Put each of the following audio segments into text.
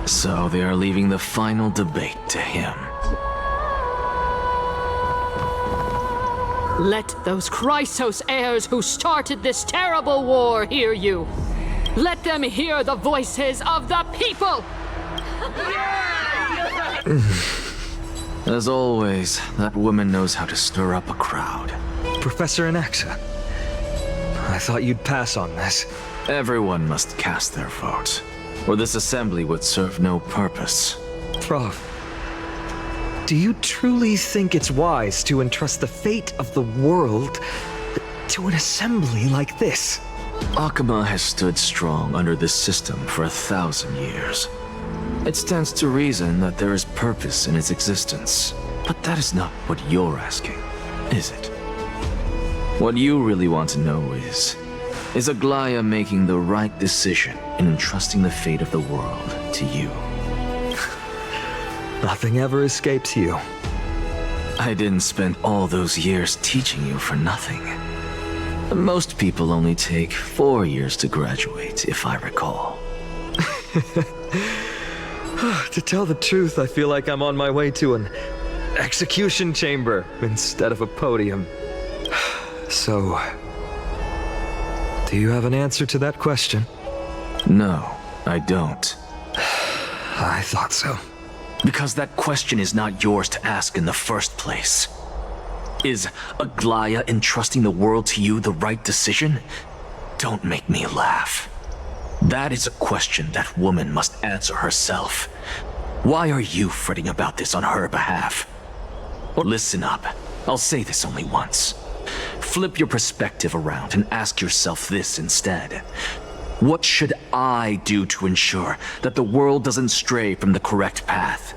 So they are leaving the final debate to him. Let those Chrysos heirs who started this terrible war hear you. Let them hear the voices of the people! As always, that woman knows how to stir up a crowd. Professor Anaxa, I thought you'd pass on this. Everyone must cast their vote, or this assembly would serve no purpose. Prof, do you truly think it's wise to entrust the fate of the world to an assembly like this? Akama has stood strong under this system for 1,000 years. It stands to reason that there is purpose in its existence. But that is not what you're asking, is it? What you really want to know is Aglaya making the right decision in entrusting the fate of the world to you? Nothing ever escapes you. I didn't spend all those years teaching you for nothing. Most people only take 4 years to graduate, if I recall. To tell the truth, I feel like I'm on my way to an execution chamber instead of a podium. So, do you have an answer to that question? No, I don't. I thought so. Because that question is not yours to ask in the first place. Is Aglaya entrusting the world to you the right decision? Don't make me laugh. That is a question that woman must answer herself. Why are you fretting about this on her behalf? Or listen up, I'll say this only once. Flip your perspective around and ask yourself this instead. What should I do to ensure that the world doesn't stray from the correct path?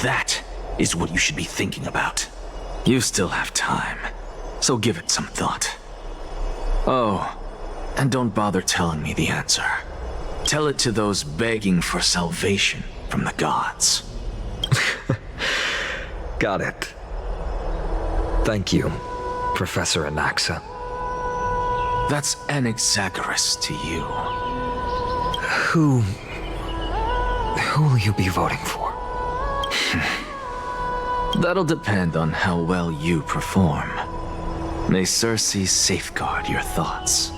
That is what you should be thinking about. You still have time, so give it some thought. Oh, and don't bother telling me the answer. Tell it to those begging for salvation from the gods. Got it. Thank you, Professor Anaxa. That's Anaxagoras to you. Who will you be voting for? That'll depend on how well you perform. May Circe safeguard your thoughts.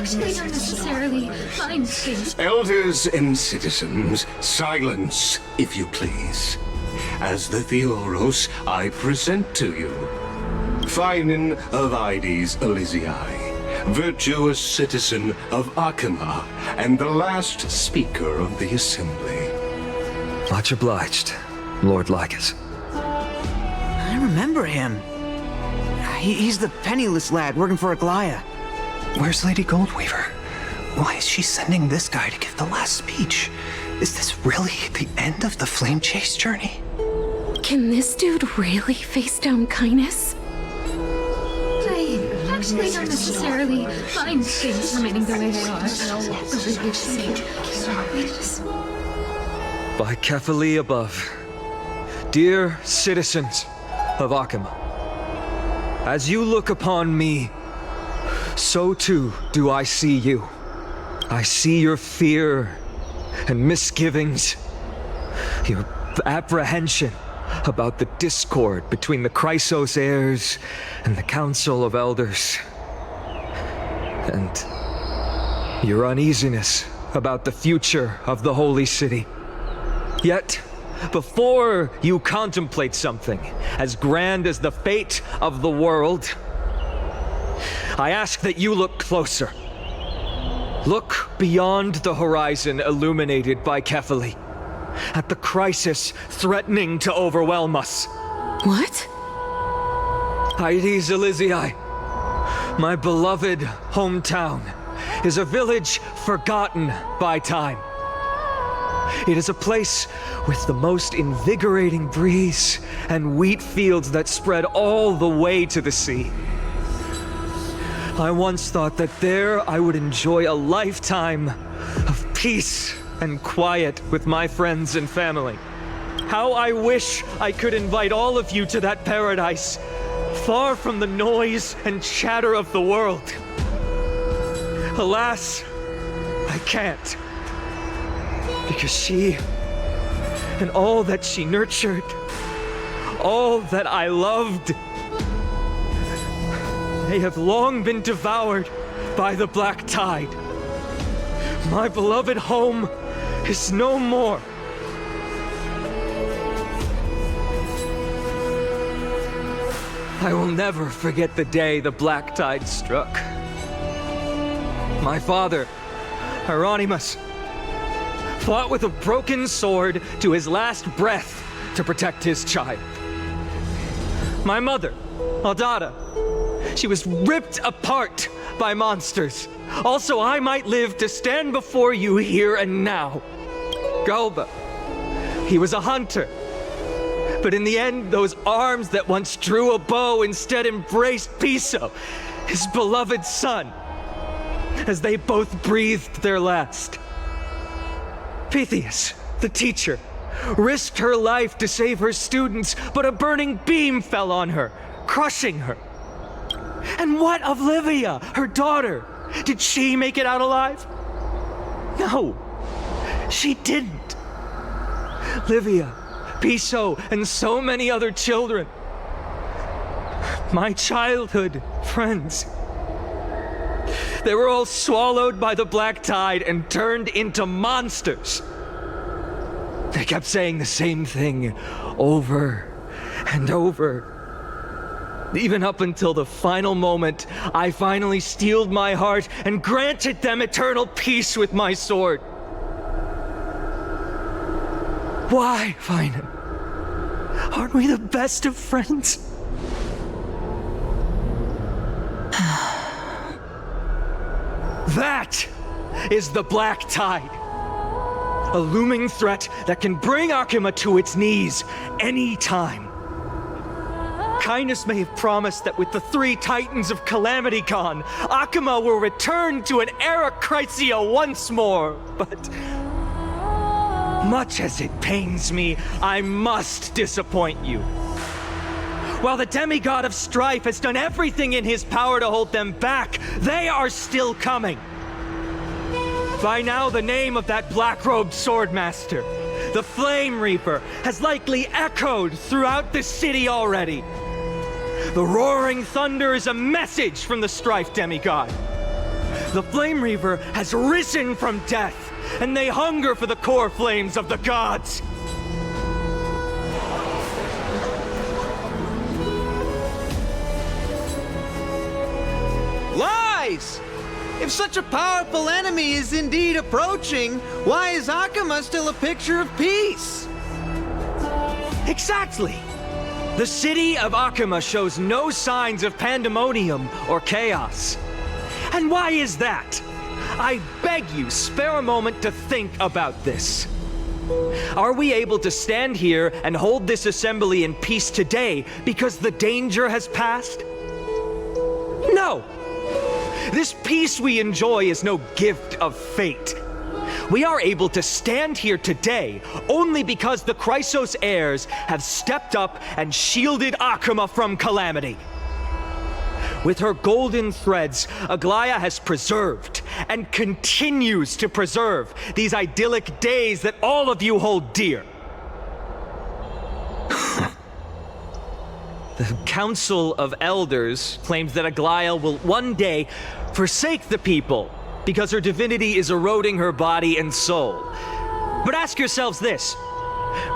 Actually, don't necessarily find things. Elders and citizens, silence, if you please. As the Theoros, I present to you Phinen of Ides Elysiae, virtuous citizen of Akama, and the last speaker of the assembly. Much obliged, Lord Lycus. I remember him. He's the penniless lad working for Aglaya. Where's Lady Goldweaver? Why is she sending this guy to give the last speech? Is this really the end of the Flame Chase journey? Can this dude really face down kindness? Actually, don't necessarily find things remaining the way they are. By Kefali above, dear citizens of Akama, as you look upon me, so too do I see you. I see your fear and misgivings, your apprehension about the discord between the Chrysos heirs and the Council of Elders, and your uneasiness about the future of the Holy City. Yet, before you contemplate something as grand as the fate of the world, I ask that you look closer. Look beyond the horizon illuminated by Kefali, at the crisis threatening to overwhelm us. What? Ides Elysiae, my beloved hometown. is a village forgotten by time. It is a place with the most invigorating breeze and wheat fields that spread all the way to the sea. I once thought that there I would enjoy a lifetime of peace and quiet with my friends and family. How I wish I could invite all of you to that paradise, far from the noise and chatter of the world. Alas, I can't. Because she, and all that she nurtured, all that I loved, they have long been devoured by the black tide. My beloved home is no more. I will never forget the day the black tide struck. My father, Hieronymus, fought with a broken sword to his last breath to protect his child. My mother, Aldada, she was ripped apart by monsters. Also, I might live to stand before you here and now. Galba, he was a hunter. But in the end, those arms that once drew a bow instead embraced Piso, his beloved son, as they both breathed their last. Pythias, the teacher, risked her life to save her students, but a burning beam fell on her, crushing her. And what of Livia, her daughter? Did she make it out alive? No, she didn't. Livia, Piso, and so many other children. My childhood friends. They were all swallowed by the black tide and turned into monsters. They kept saying the same thing over and over. Even up until the final moment, I finally steeled my heart and granted them eternal peace with my sword. Why, Finan? Aren't we the best of friends? That is the black tide. A looming threat that can bring Akima to its knees anytime. Kindness may have promised that with the 3 Titans of Calamity gone, Akima will return to an era Chrysia once more, but much as it pains me, I must disappoint you. While the demigod of strife has done everything in his power to hold them back, they are still coming. By now, the name of that black-robed swordmaster, the Flame Reaper, has likely echoed throughout the city already. The roaring thunder is a message from the strife demigod. The Flame Reaper has risen from death, and they hunger for the core flames of the gods. Lies! If such a powerful enemy is indeed approaching, why is Akima still a picture of peace? Exactly! The city of Akima shows no signs of pandemonium or chaos. And why is that? I beg you, spare a moment to think about this. Are we able to stand here and hold this assembly in peace today because the danger has passed? No! This peace we enjoy is no gift of fate. We are able to stand here today only because the Chrysos heirs have stepped up and shielded Akima from calamity. With her golden threads, Aglaya has preserved and continues to preserve these idyllic days that all of you hold dear. The Council of Elders claims that Aglaya will one day forsake the people because her divinity is eroding her body and soul. But ask yourselves this.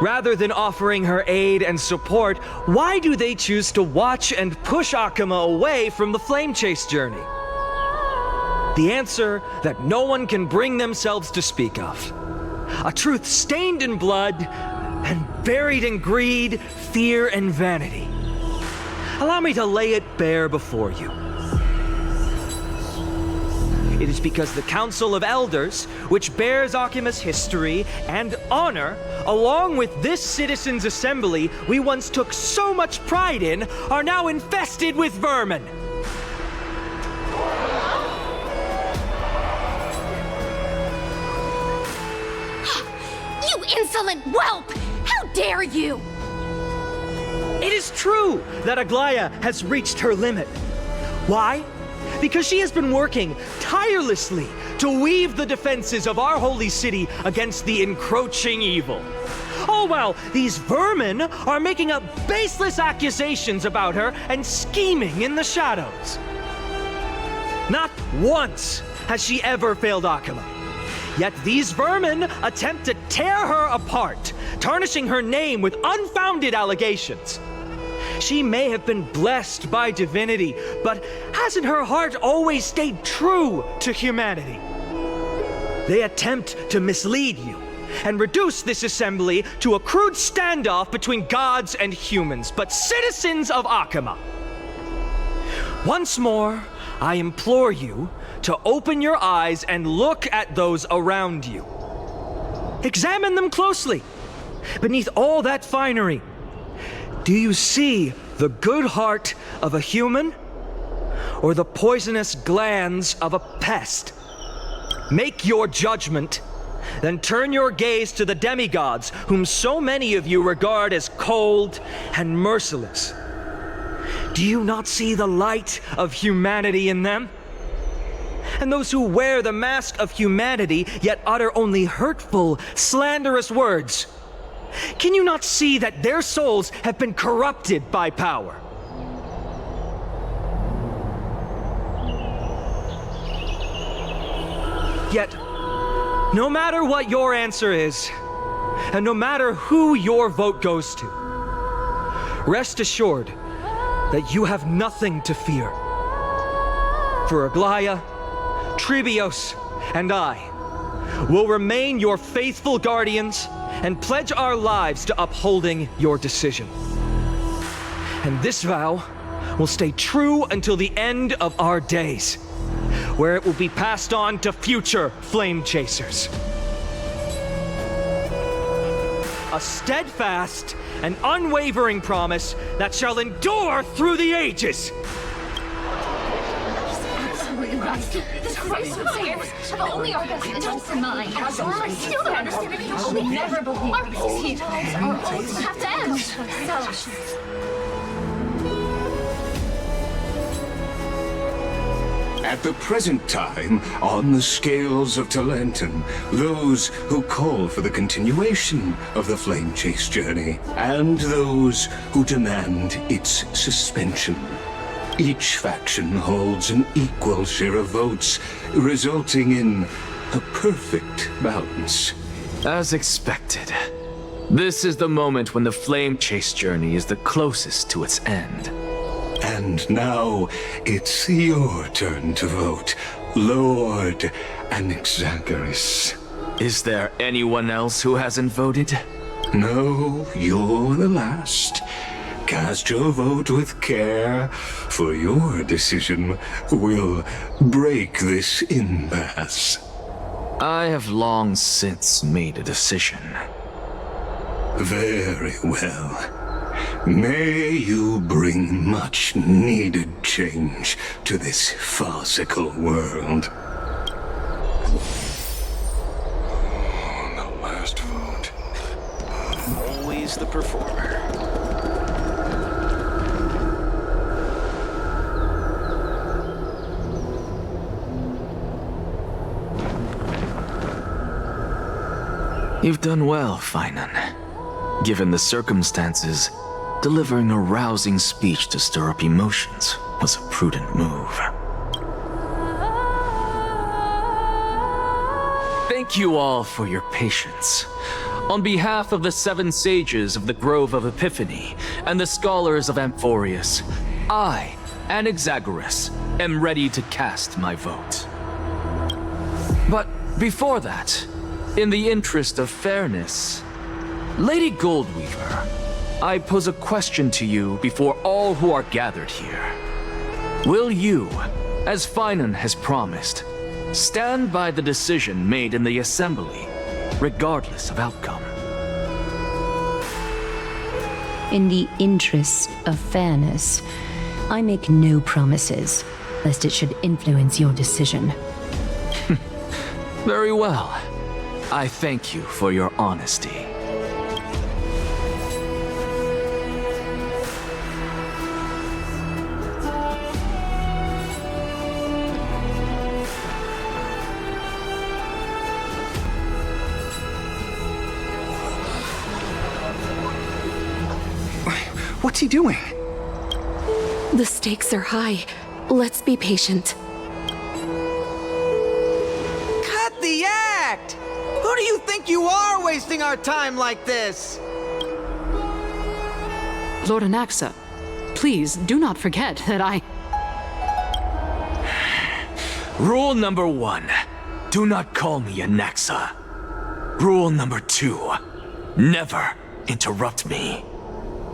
Rather than offering her aid and support, why do they choose to watch and push Akima away from the Flame Chase journey? The answer that no one can bring themselves to speak of. A truth stained in blood and buried in greed, fear, and vanity. Allow me to lay it bare before you. It is because the Council of Elders, which bears Akima's history and honor, along with this citizens' assembly we once took so much pride in, are now infested with vermin. You insolent whelp! How dare you! It is true that Aglaya has reached her limit. Why? Because she has been working tirelessly to weave the defenses of our holy city against the encroaching evil. All while these vermin are making up baseless accusations about her and scheming in the shadows. Not once has she ever failed Akima. Yet these vermin attempt to tear her apart, tarnishing her name with unfounded allegations. She may have been blessed by divinity, but hasn't her heart always stayed true to humanity? They attempt to mislead you and reduce this assembly to a crude standoff between gods and humans, but citizens of Akima. Once more, I implore you to open your eyes and look at those around you. Examine them closely. Beneath all that finery, do you see the good heart of a human or the poisonous glands of a pest? Make your judgment, then turn your gaze to the demigods whom so many of you regard as cold and merciless. Do you not see the light of humanity in them? And those who wear the mask of humanity yet utter only hurtful, slanderous words. Can you not see that their souls have been corrupted by power? Yet, no matter what your answer is, and no matter who your vote goes to, rest assured that you have nothing to fear. For Aglaya, Tribios, and I will remain your faithful guardians and pledge our lives to upholding your decision. And this vow will stay true until the end of our days, where it will be passed on to future flame chasers. A steadfast and unwavering promise that shall endure through the ages. This crazy players have only our best interests in mind. I still don't understand it. We never believe our petals are always have to end. Selfishness. At the present time, on the scales of Talentum, those who call for the continuation of the Flame Chase journey, and those who demand its suspension. Each faction holds an equal share of votes, resulting in a perfect balance. As expected, this is the moment when the Flame Chase journey is the closest to its end. And now, it's your turn to vote, Lord Anaxagoras. Is there anyone else who hasn't voted? No, you're the last. Cast your vote with care, for your decision will break this impasse. I have long since made a decision. Very well. May you bring much needed change to this farcical world. The last vote. Always the performer. You've done well, Finan. Given the circumstances, delivering a rousing speech to stir up emotions was a prudent move. Thank you all for your patience. On behalf of the 7 sages of the Grove of Epiphany and the scholars of Amphorius, I, Anaxagoras, am ready to cast my vote. But before that, in the interest of fairness, Lady Goldweaver, I pose a question to you before all who are gathered here. Will you, as Finan has promised, Stand by the decision made in the assembly, regardless of outcome. In the interest of fairness, I make no promises, lest it should influence your decision. Very well. I thank you for your honesty. What's he doing? The stakes are high. Let's be patient. Cut the act! Who do you think you are wasting our time like this? Lord Anaxa, please do not forget that I... Rule number 1. Do not call me Anaxa. Rule number 2. Never interrupt me.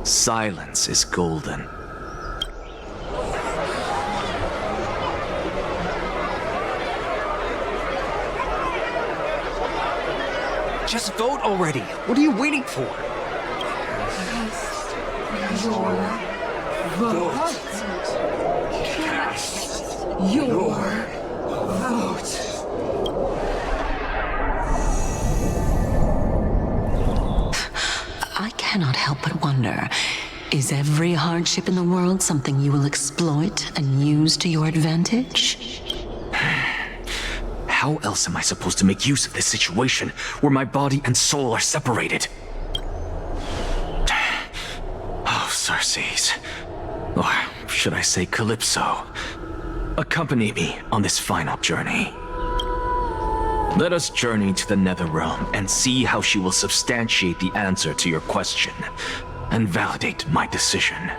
Silence is golden. Just vote already. What are you waiting for? I cannot help but wonder, is every hardship in the world something you will exploit and use to your advantage? How else am I supposed to make use of this situation where my body and soul are separated? Oh, Circes. Or should I say Calypso? Accompany me on this final journey. Let us journey to the Netherrealm and see how she will substantiate the answer to your question and validate my decision.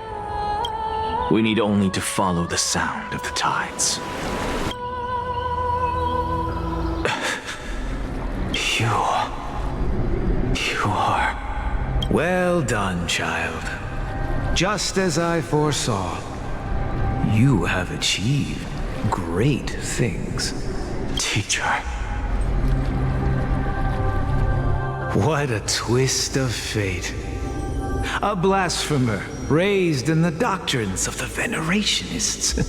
We need only to follow the sound of the tides. You are... Well done, child. Just as I foresaw, you have achieved great things. Teacher. What a twist of fate. A blasphemer raised in the doctrines of the Venerationists.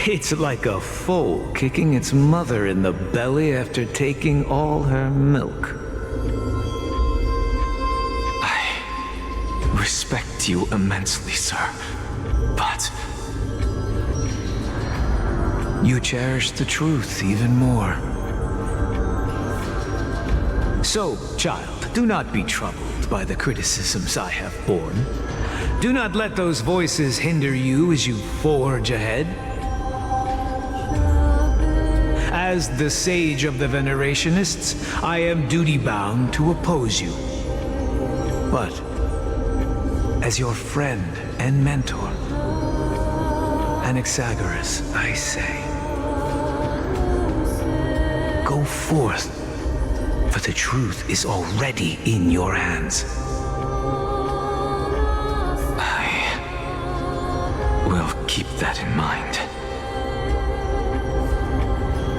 It's like a foal kicking its mother in the belly after taking all her milk. I respect you immensely, sir, but... You cherish the truth even more. So, child, do not be troubled by the criticisms I have borne. Do not let those voices hinder you as you forge ahead. As the sage of the Venerationists, I am duty-bound to oppose you. But, as your friend and mentor, Anaxagoras, I say, go forth, for the truth is already in your hands. I will keep that in mind.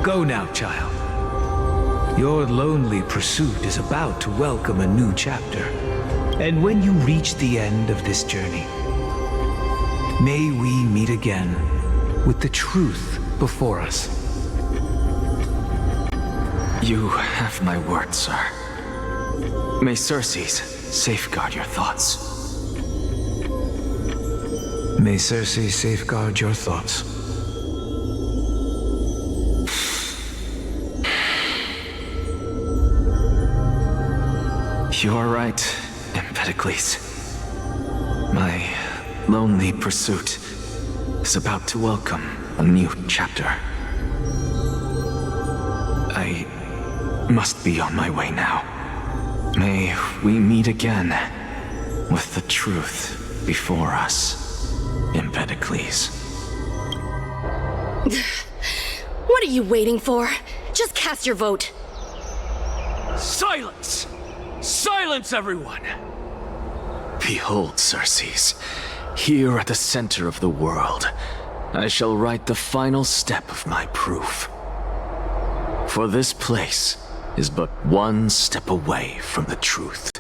Go now, child. Your lonely pursuit is about to welcome a new chapter. And when you reach the end of this journey, may we meet again with the truth before us. You have my word, sir. May Circes safeguard your thoughts. May Circe safeguard your thoughts. You are right, Empedocles. My lonely pursuit is about to welcome a new chapter. I must be on my way now. May we meet again with the truth before us, Empedocles. What are you waiting for? Just cast your vote. Silence! Silence, everyone! Behold, Circes, here at the center of the world, I shall write the final step of my proof. For this place is but one step away from the truth.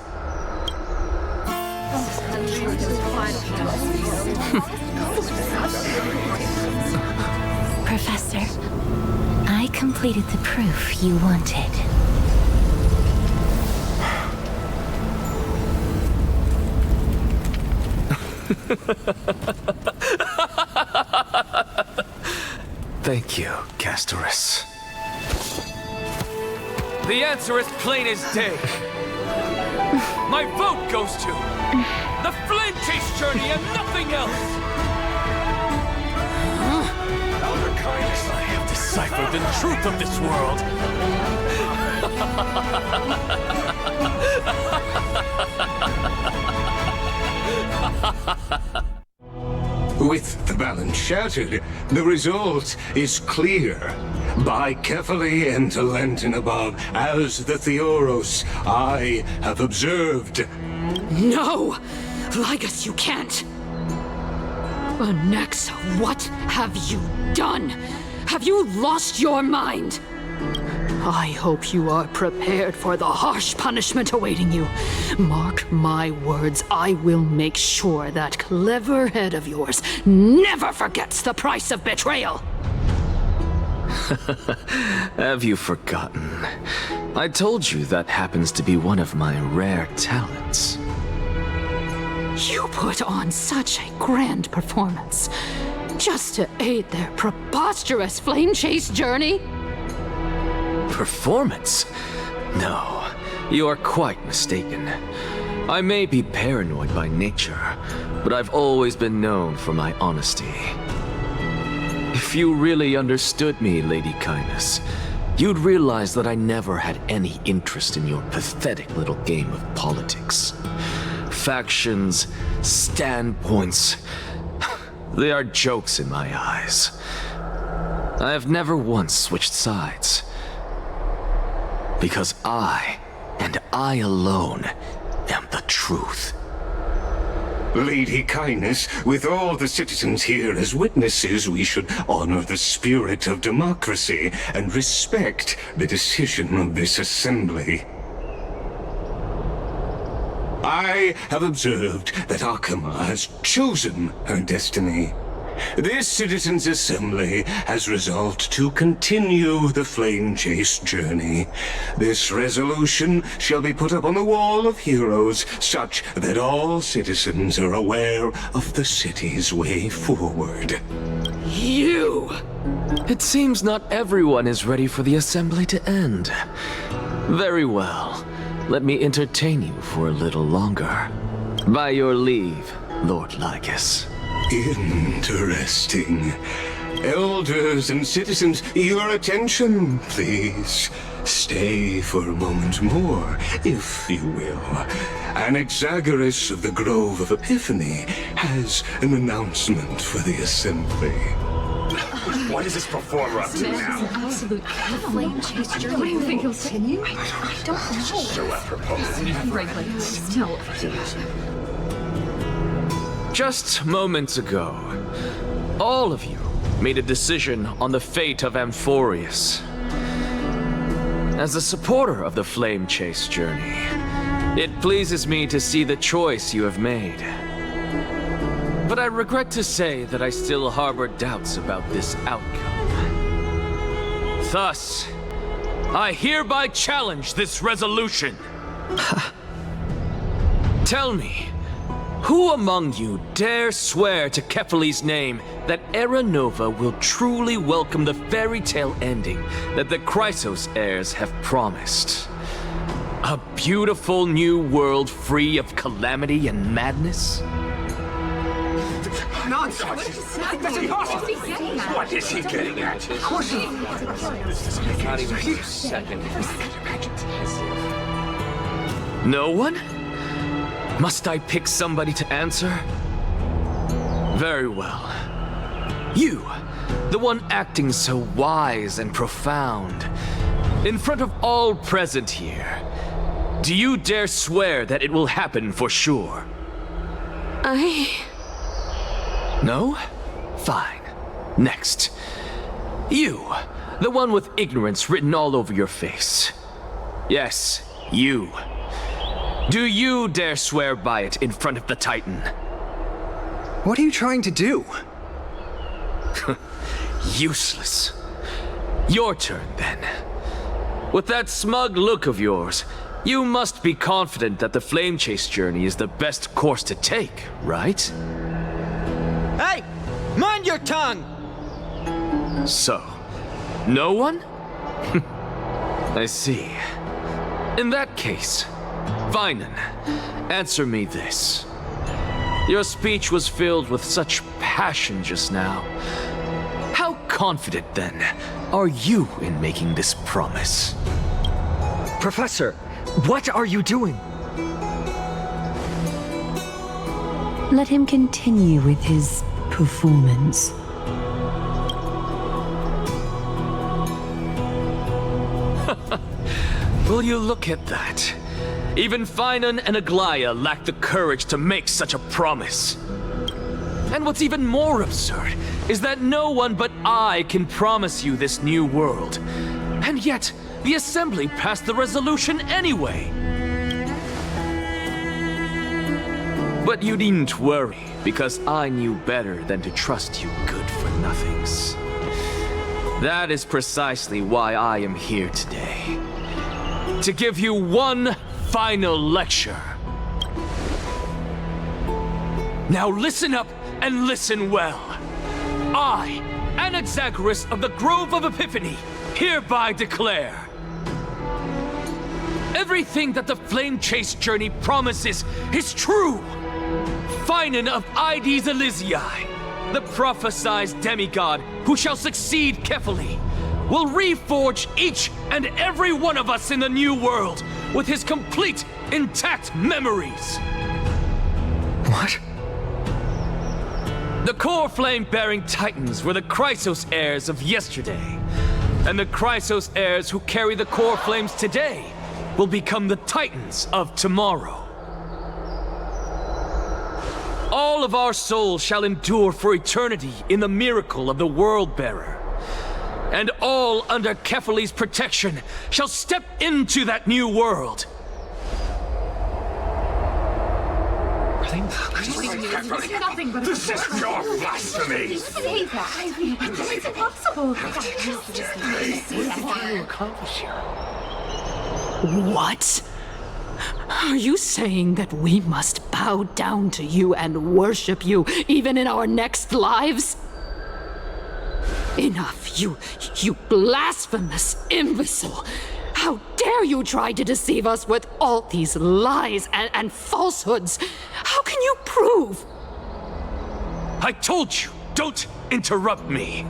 Professor, I completed the proof you wanted. Thank you, Castorus. The answer is plain as day. My vote goes to the Flame Chase journey and nothing else! Elder Kindness, I have deciphered the truth of this world. With the balance shattered, the result is clear. By carefully and Lenten above, as the Theoros, I have observed. No! Ligus, you can't! Onyx, what have you done? Have you lost your mind? I hope you are prepared for the harsh punishment awaiting you. Mark my words, I will make sure that clever head of yours never forgets the price of betrayal. Have you forgotten? I told you that happens to be one of my rare talents. You put on such a grand performance just to aid their preposterous flame chase journey? Performance? No, you are quite mistaken. I may be paranoid by nature, but I've always been known for my honesty. If you really understood me, Lady Kindness, you'd realize that I never had any interest in your pathetic little game of politics. Factions, standpoints, they are jokes in my eyes. I have never once switched sides. Because I, and I alone, am the truth. Lady Kindness, with all the citizens here as witnesses, we should honor the spirit of democracy and respect the decision of this assembly. I have observed that Akama has chosen her destiny. This Citizens' Assembly has resolved to continue the Flame Chase journey. This resolution shall be put up on the Wall of Heroes, such that all citizens are aware of the city's way forward. You! It seems not everyone is ready for the assembly to end. Very well. Let me entertain you for a little longer. By your leave, Lord Ligus. Interesting. Elders and citizens, your attention, please. Stay for a moment more, if you will. Anaxagoras of the Grove of Epiphany has an announcement for the assembly. What is this performer up to now? Absolute flame chase journey. What do you think he'll continue? I don't know. So apropos. Frankly, still. Just moments ago, all of you made a decision on the fate of Amphorius. As a supporter of the Flame Chase journey, it pleases me to see the choice you have made. But I regret to say that I still harbor doubts about this outcome. Thus, I hereby challenge this resolution. Tell me, who among you dare swear to Kephales's name that Era Nova will truly welcome the fairy tale ending that the Chrysos heirs have promised? A beautiful new world free of calamity and madness? Nonsense! That's impossible! What is he getting at? Of course he... Not even for a second. No one? Must I pick somebody to answer? Very well. You, the one acting so wise and profound, in front of all present here, do you dare swear that it will happen for sure? No? Fine. Next. You, The one with ignorance written all over your face. Yes, you. Do you dare swear by it in front of the Titan? What are you trying to do? Useless. Your turn, then. With that smug look of yours, you must be confident that the flame chase journey is the best course to take, right? Hey! Mind your tongue! So, no one? I see. In that case, Vinan, answer me this. Your speech was filled with such passion just now. How confident, then, are you in making this promise? Professor, what are you doing? Let him continue with his performance. Will you look at that? Even Finan and Aglaya lack the courage to make such a promise. And what's even more absurd is that no one but I can promise you this new world. And yet, the Assembly passed the resolution anyway. But you needn't worry, because I knew better than to trust you good-for-nothings. That is precisely why I am here today. To give you one final lecture. Now listen up and listen well. I, Anaxagoras of the Grove of Epiphany, hereby declare everything that the Flame Chase journey promises is true. Finan of Ides Elysiae, the prophesied demigod who shall succeed Kefali, will reforge each and every one of us in the new world with his complete, intact memories. What? The core flame-bearing titans were the Chrysos heirs of yesterday, and the Chrysos heirs who carry the core flames today will become the titans of tomorrow. All of our souls shall endure for eternity in the miracle of the World-Bearer. And all under Kefali's protection shall step into that new world. This is pure blasphemy! Say that. It's impossible. What do you accomplish here? What? Are you saying that we must bow down to you and worship you even in our next lives? Enough, you blasphemous imbecile! How dare you try to deceive us with all these lies and falsehoods? How can you prove? I told you, don't interrupt me.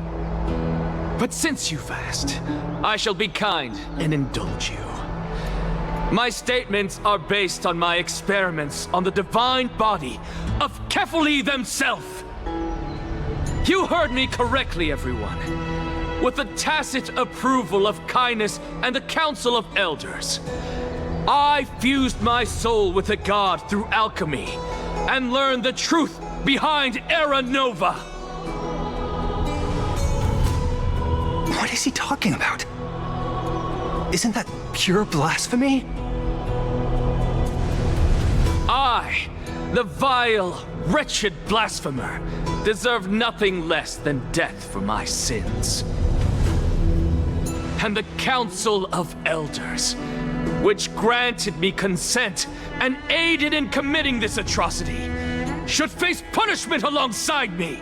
But since you've asked, I shall be kind and indulge you. My statements are based on my experiments on the divine body of Kefali themselves. You heard me correctly, everyone. With the tacit approval of Kindness and the Council of Elders, I fused my soul with the god through alchemy and learned the truth behind Era Nova. What is he talking about? Isn't that pure blasphemy? I, the vile, wretched blasphemer, deserve nothing less than death for my sins. And the Council of Elders, which granted me consent and aided in committing this atrocity, should face punishment alongside me!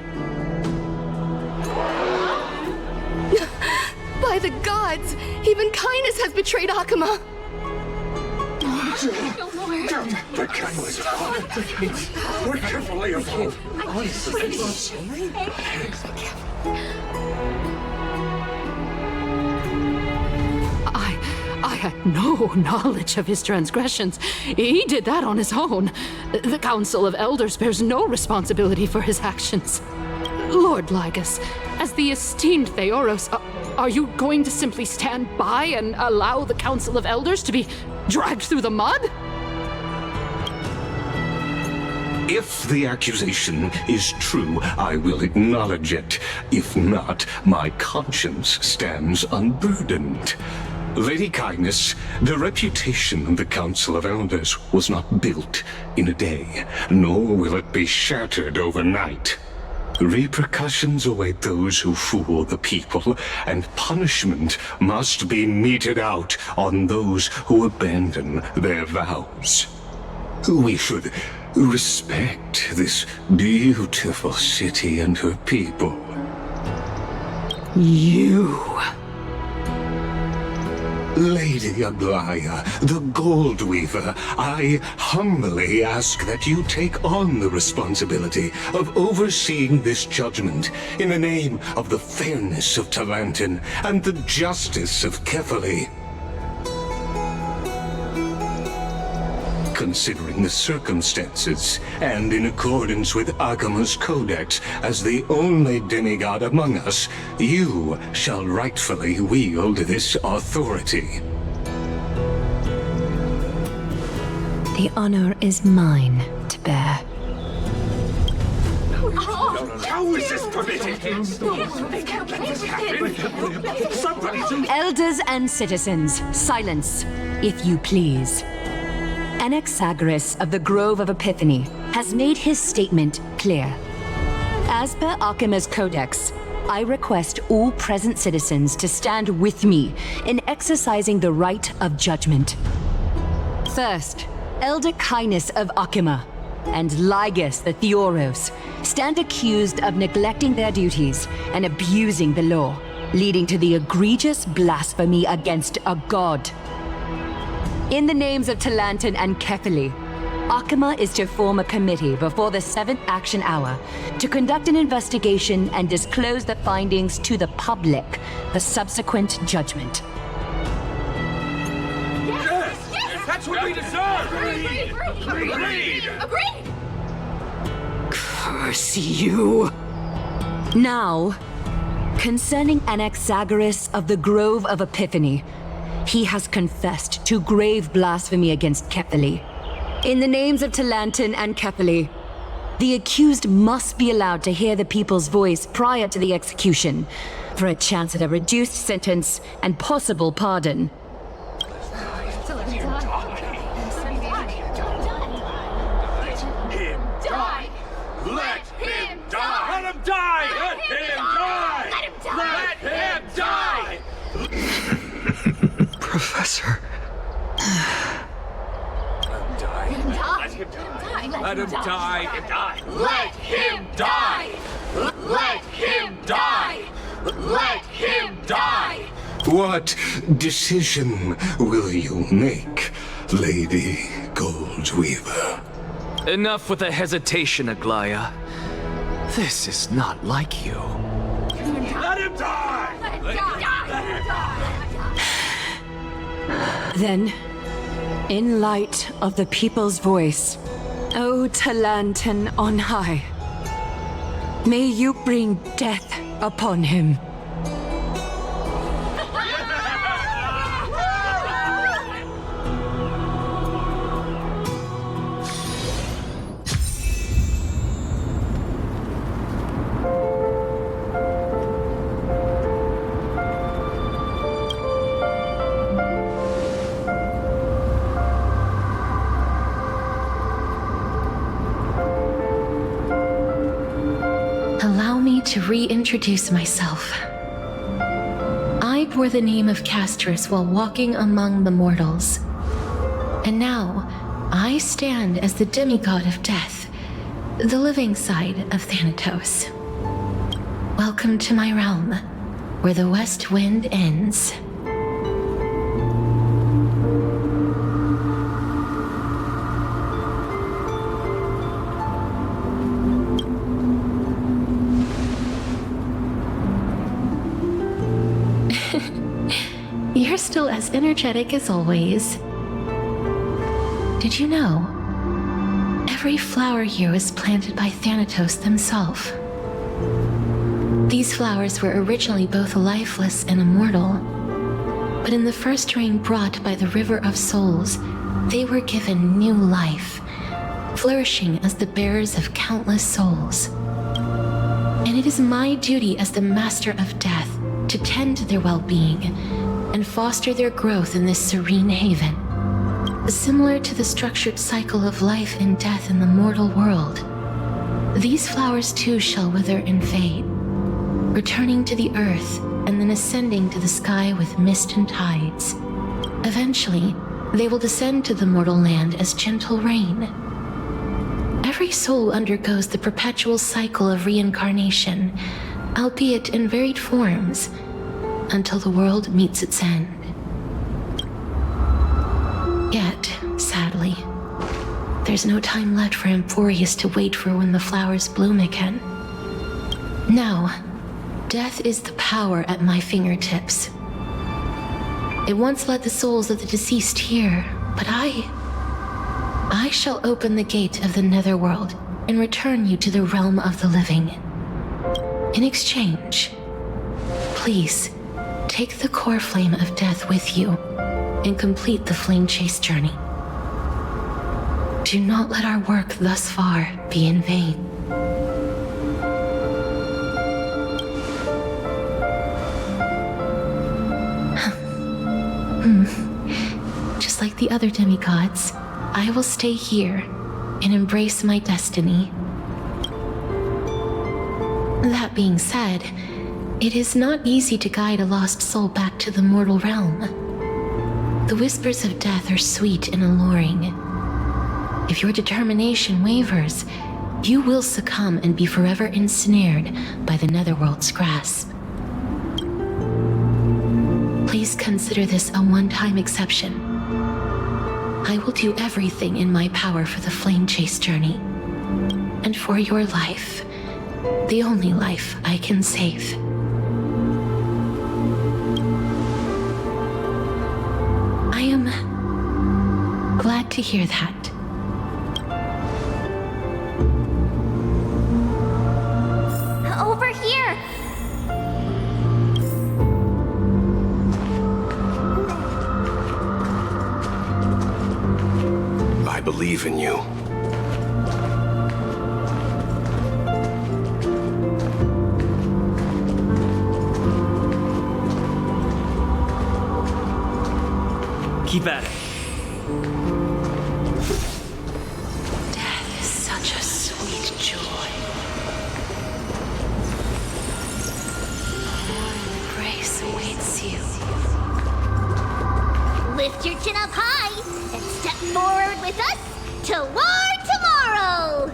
By the gods! Even Kindness has betrayed Akuma! The Kefali's fault. We're carefully involved. I had no knowledge of his transgressions. He did that on his own. The Council of Elders bears no responsibility for his actions. Lord Lygus, as the esteemed Theoros, are you going to simply stand by and allow the Council of Elders to be dragged through the mud? If the accusation is true, I will acknowledge it. If not, my conscience stands unburdened. Lady Kindness, the reputation of the Council of Elders was not built in a day, nor will it be shattered overnight. Repercussions await those who fool the people, and punishment must be meted out on those who abandon their vows. We should respect this beautiful city and her people. You... Lady Aglaya, the Gold Weaver, I humbly ask that you take on the responsibility of overseeing this judgment in the name of the fairness of Talantin and the justice of Kefali. Considering the circumstances, and in accordance with Akima's codex as the only demigod among us, you shall rightfully wield this authority. The honor is mine to bear. How is this permitted? They can't let this happen. Somebody do... Elders and citizens, silence, if you please. Anaxagoras of the Grove of Epiphany has made his statement clear. As per Akima's codex, I request all present citizens to stand with me in exercising the right of judgment. First, Elder Kindness of Akima and Ligus the Theoros stand accused of neglecting their duties and abusing the law, leading to the egregious blasphemy against a god. In the names of Talantin and Kefali, Akima is to form a committee before the 7th action hour to conduct an investigation and disclose the findings to the public for subsequent judgment. Yes! That's what we deserve! Agreed! Curse you! Now, concerning Anaxagoras of the Grove of Epiphany, he has confessed to grave blasphemy against Kefali. In the names of Talantin and Kefali, the accused must be allowed to hear the people's voice prior to the execution, for a chance at a reduced sentence and possible pardon. Die! Let him die! Let him die! Let him die! Let him die! Professor. Let him die! Let him die! Let him die! Let him die! Let him die! What decision will you make, Lady Goldweaver? Enough with the hesitation, Aglaya. This is not like you. Let him die! Let him die! Then, in light of the people's voice, O Talantin on high, may you bring death upon him. Allow me to reintroduce myself. I bore the name of Castris while walking among the mortals. And now, I stand as the demigod of death, the living side of Thanatos. Welcome to my realm, where the west wind ends. You're still as energetic as always. Did you know? Every flower here was planted by Thanatos himself. These flowers were originally both lifeless and immortal, but in the first rain brought by the River of Souls, they were given new life, flourishing as the bearers of countless souls. And it is my duty as the Master of Death to tend to their well-being and foster their growth in this serene haven. Similar to the structured cycle of life and death in the mortal world, these flowers too shall wither and fade, returning to the earth and then ascending to the sky with mist and tides. Eventually, they will descend to the mortal land as gentle rain. Every soul undergoes the perpetual cycle of reincarnation, albeit in varied forms, until the world meets its end. Yet, sadly, there's no time left for Emphorius to wait for when the flowers bloom again. Now, death is the power at my fingertips. It once led the souls of the deceased here, but I shall open the gate of the netherworld and return you to the realm of the living. In exchange, please take the core flame of death with you and complete the flame chase journey. Do not let our work thus far be in vain. Just like the other demigods, I will stay here and embrace my destiny. That being said, it is not easy to guide a lost soul back to the mortal realm. The whispers of death are sweet and alluring. If your determination wavers, you will succumb and be forever ensnared by the netherworld's grasp. Please consider this a one-time exception. I will do everything in my power for the flame chase journey. And for your life, the only life I can save. I am glad to hear that. Over here! I believe in you. Keep at it. Death is such a sweet joy. A warm embrace awaits you. Lift your chin up high and step forward with us toward tomorrow!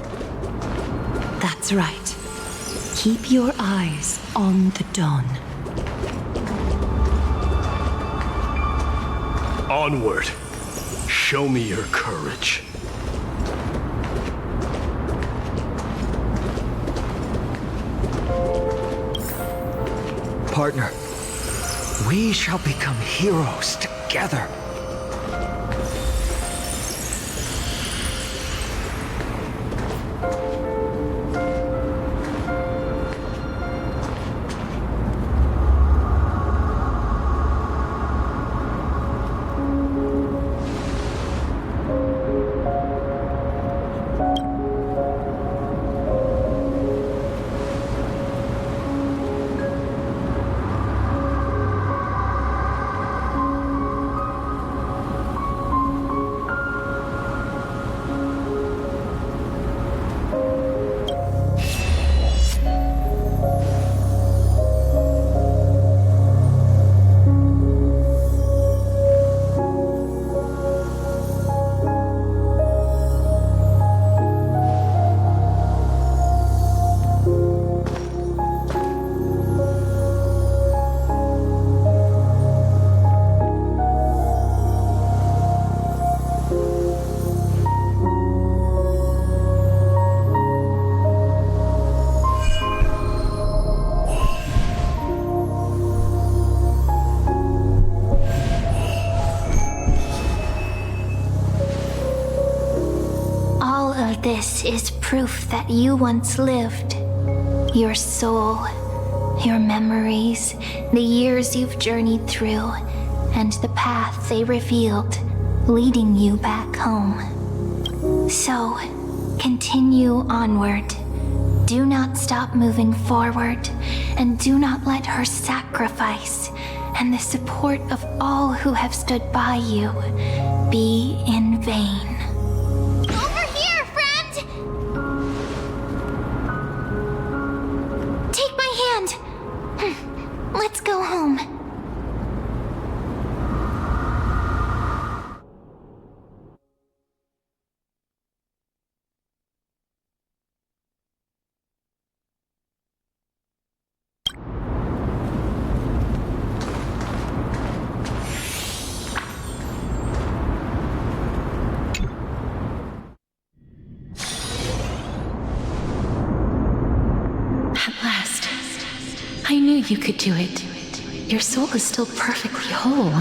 That's right. Keep your eyes on the dawn. Onward. Show me your courage. Partner, we shall become heroes together. This is proof that you once lived. Your soul, your memories, the years you've journeyed through, and the path they revealed, leading you back home. So, Continue onward. Do not stop moving forward, and do not let her sacrifice and the support of all who have stood by you be in vain. Over here, friend! Take my hand. Let's go home. You could do it. Your soul is still perfectly whole.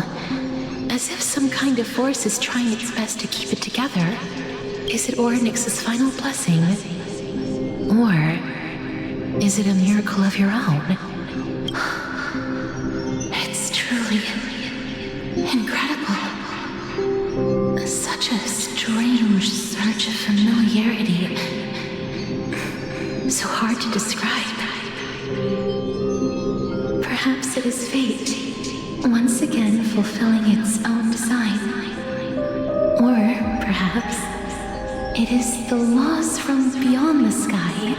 As if some kind of force is trying its best to keep it together. Is it Ornyx's final blessing? Or is it a miracle of your own? It's truly incredible. Such a strange surge of familiarity. So hard to describe. Perhaps it is fate, once again fulfilling its own design. Or perhaps it is the laws from beyond the sky,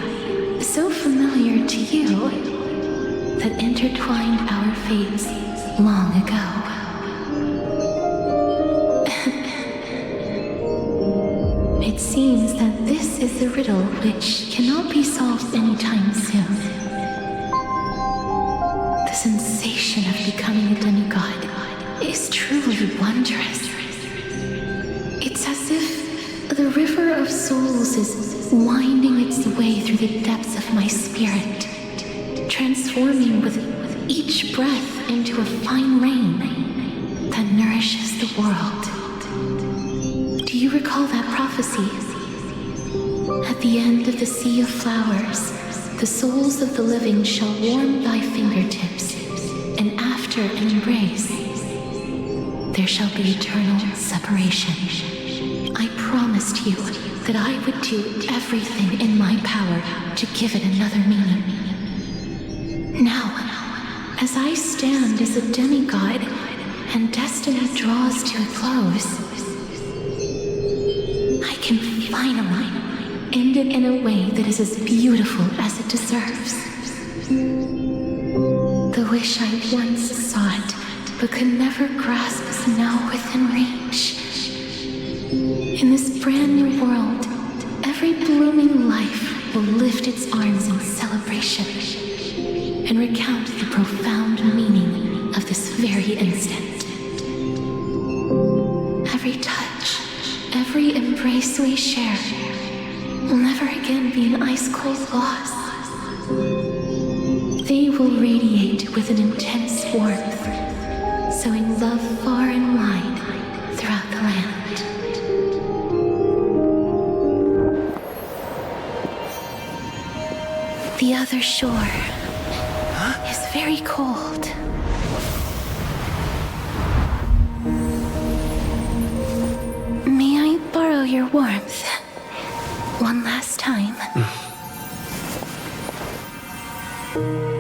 so familiar to you, that intertwined our fates long ago. It seems that this is the riddle which cannot be solved anytime soon. The sensation of becoming a demigod is truly wondrous. It's as if the river of souls is winding its way through the depths of my spirit, transforming with each breath into a fine rain that nourishes the world. Do you recall that prophecy? At the end of the sea of flowers, the souls of the living shall warm thy fingertips, and after an embrace, there shall be eternal separation. I promised you that I would do everything in my power to give it another meaning. Now, as I stand as a demigod, and destiny draws to a close, I can finally end it in a way that is as beautiful as it deserves. The wish I once sought, but could never grasp, is now within reach. In this brand new world, every blooming life will lift its arms in celebration and recount the profound meaning of this very instant. Every touch, every embrace we share will never again be an ice-cold loss. They will radiate with an intense warmth, sowing love far and wide throughout the land. The other shore is very cold. May I borrow your warmth one last time?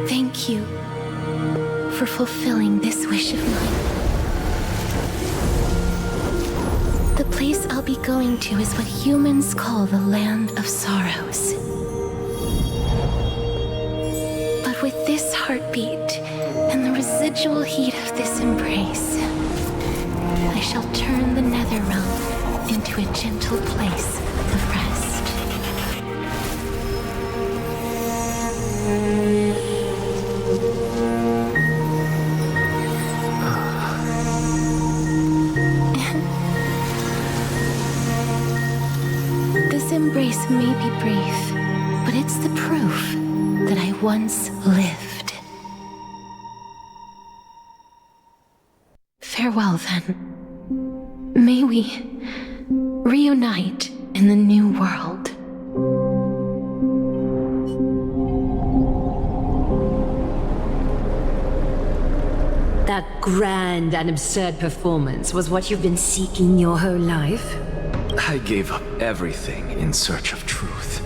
Thank you for fulfilling this wish of mine. The place I'll be going to is what humans call the Land of Sorrows. But with this heartbeat and the residual heat of this embrace, I shall turn the nether realm into a gentle place of rest. This embrace may be brief, but it's the proof that I once lived. Farewell, then. May we reunite in the new world. That grand and absurd performance was what you've been seeking your whole life? I gave up everything in search of truth.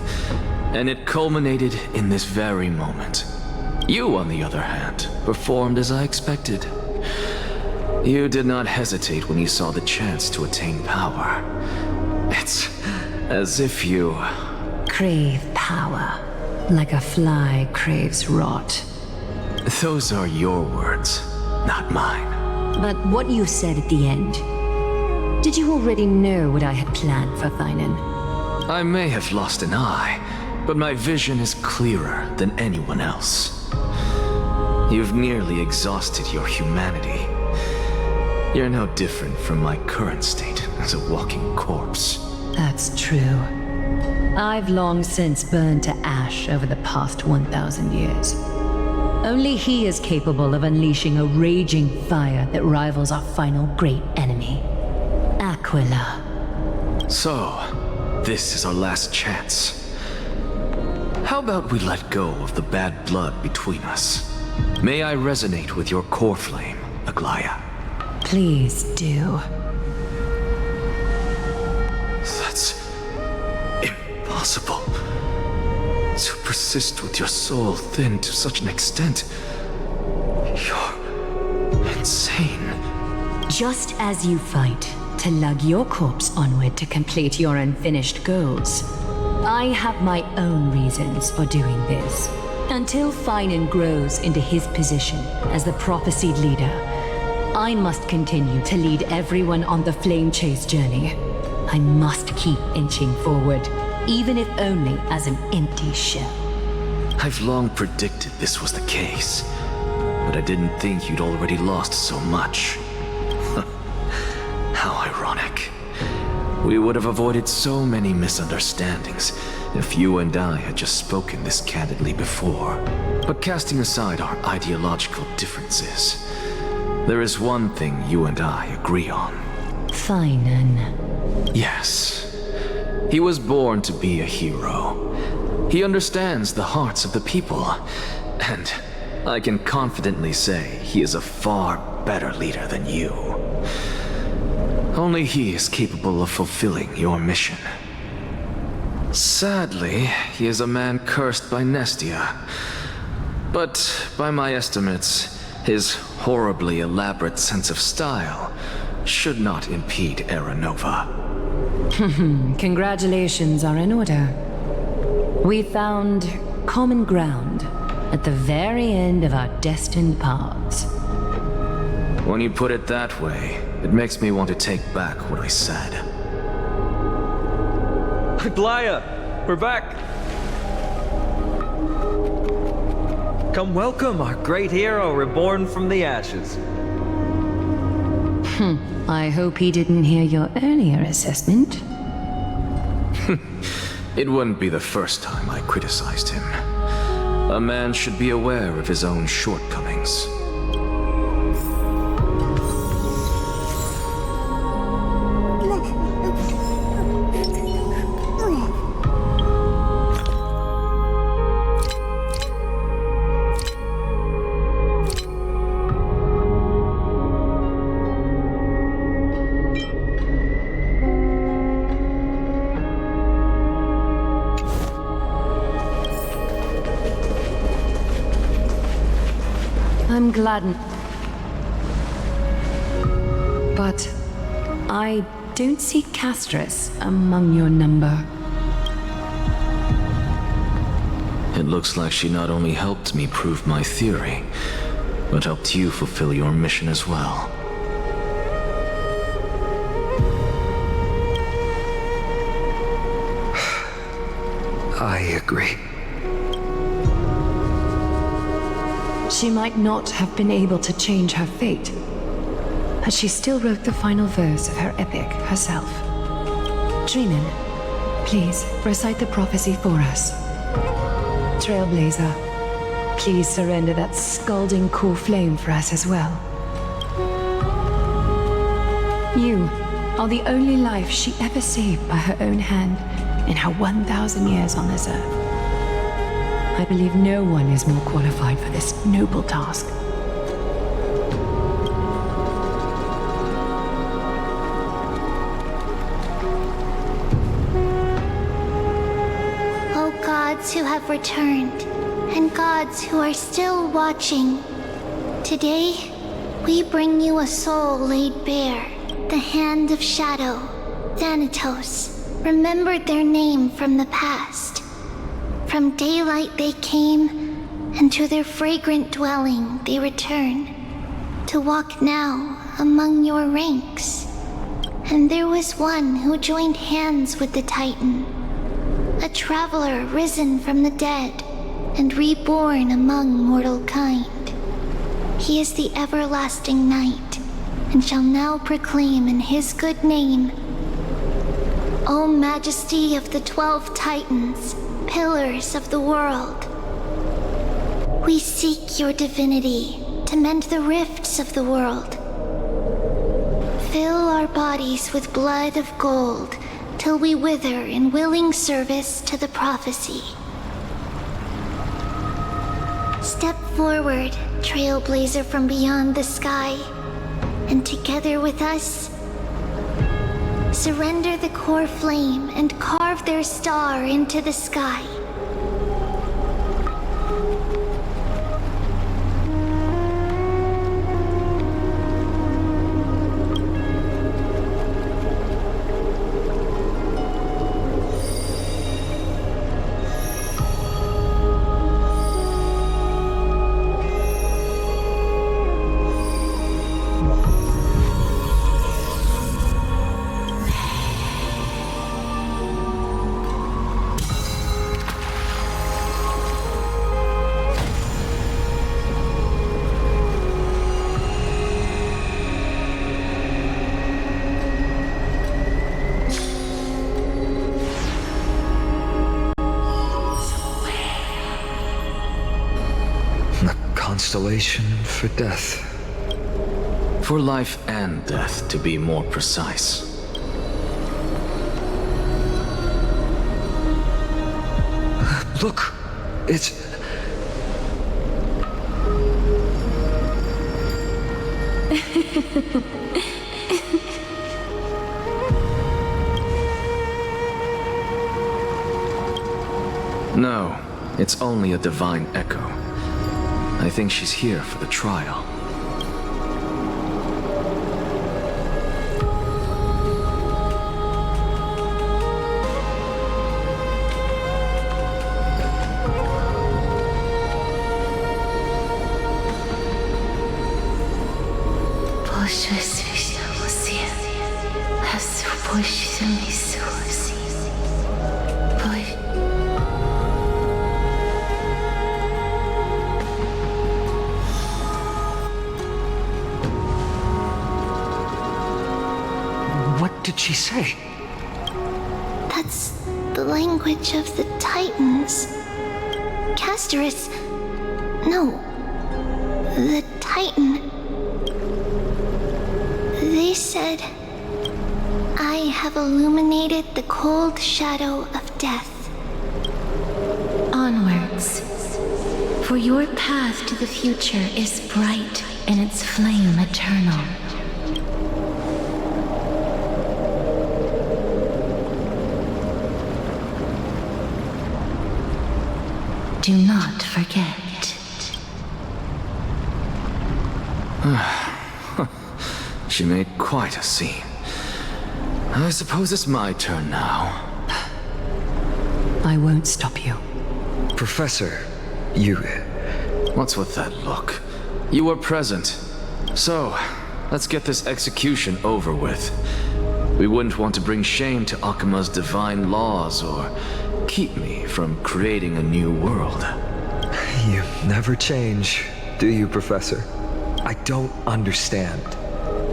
And it culminated in this very moment. You, on the other hand, performed as I expected. You did not hesitate when you saw the chance to attain power. It's as if you... Crave power, like a fly craves rot. Those are your words, not mine. But what you said at the end, did you already know what I had planned for Thynan? I may have lost an eye, but my vision is clearer than anyone else. You've nearly exhausted your humanity. You're no different from my current state as a walking corpse. That's true. I've long since burned to ash over the past 1,000 years. Only he is capable of unleashing a raging fire that rivals our final great enemy, Aquila. So, this is our last chance. How about we let go of the bad blood between us? May I resonate with your core flame, Aglaya? Please do. That's impossible. To persist with your soul thinned to such an extent. You're insane. Just as you fight to lug your corpse onward to complete your unfinished goals, I have my own reasons for doing this. Until Thynan grows into his position as the prophesied leader, I must continue to lead everyone on the flame chase journey. I must keep inching forward, even if only as an empty shell. I've long predicted this was the case, but I didn't think you'd already lost so much. How ironic. We would have avoided so many misunderstandings if you and I had just spoken this candidly before. But casting aside our ideological differences, there is one thing you and I agree on. Thynan. Yes. He was born to be a hero. He understands the hearts of the people, and I can confidently say he is a far better leader than you. Only he is capable of fulfilling your mission. Sadly, he is a man cursed by Nestia. But by my estimates, his horribly elaborate sense of style should not impede Era Nova. Congratulations are in order. We found common ground at the very end of our destined paths. When you put it that way, it makes me want to take back what I said. Aglaya, we're back. Come welcome our great hero reborn from the ashes. I hope he didn't hear your earlier assessment. It wouldn't be the first time I criticized him. A man should be aware of his own shortcomings. I'm glad. But I don't see Castris among your number. It looks like she not only helped me prove my theory, but helped you fulfill your mission as well. I agree. She might not have been able to change her fate, but she still wrote the final verse of her epic herself. Trinan, please recite the prophecy for us. Trailblazer, please surrender that scalding cool flame for us as well. You are the only life she ever saved by her own hand in her 1,000 years on this earth. I believe no one is more qualified for this noble task. gods who have returned, and gods who are still watching. Today, we bring you a soul laid bare, the Hand of Shadow, Thanatos, remembered their name from the past. From daylight they came, and to their fragrant dwelling they return, to walk now among your ranks. And there was one who joined hands with the Titan, a traveler risen from the dead and reborn among mortal kind. He is the everlasting night, and shall now proclaim in his good name, O Majesty of the 12 Titans, pillars of the world, we seek your divinity to mend the rifts of the world. Fill our bodies with blood of gold till we wither in willing service to the prophecy. Step forward, trailblazer from beyond the sky, and together with us, surrender the core flame and carve their star into the sky. Constellation for death. For life and death, to be more precise. Look, it's... No, it's only a divine echo. I think she's here for the trial. What did she say? That's the language of the Titans. Castorus... No. The Titan. They said, I have illuminated the cold shadow of death. Onwards. For your path to the future is bright and its flame eternal. Do not forget. She made quite a scene. I suppose it's my turn now. I won't stop you. Professor, you... What's with that look? You were present. So, let's get this execution over with. We wouldn't want to bring shame to Akima's divine laws or keep me from creating a new world. You never change, do you, Professor? I don't understand.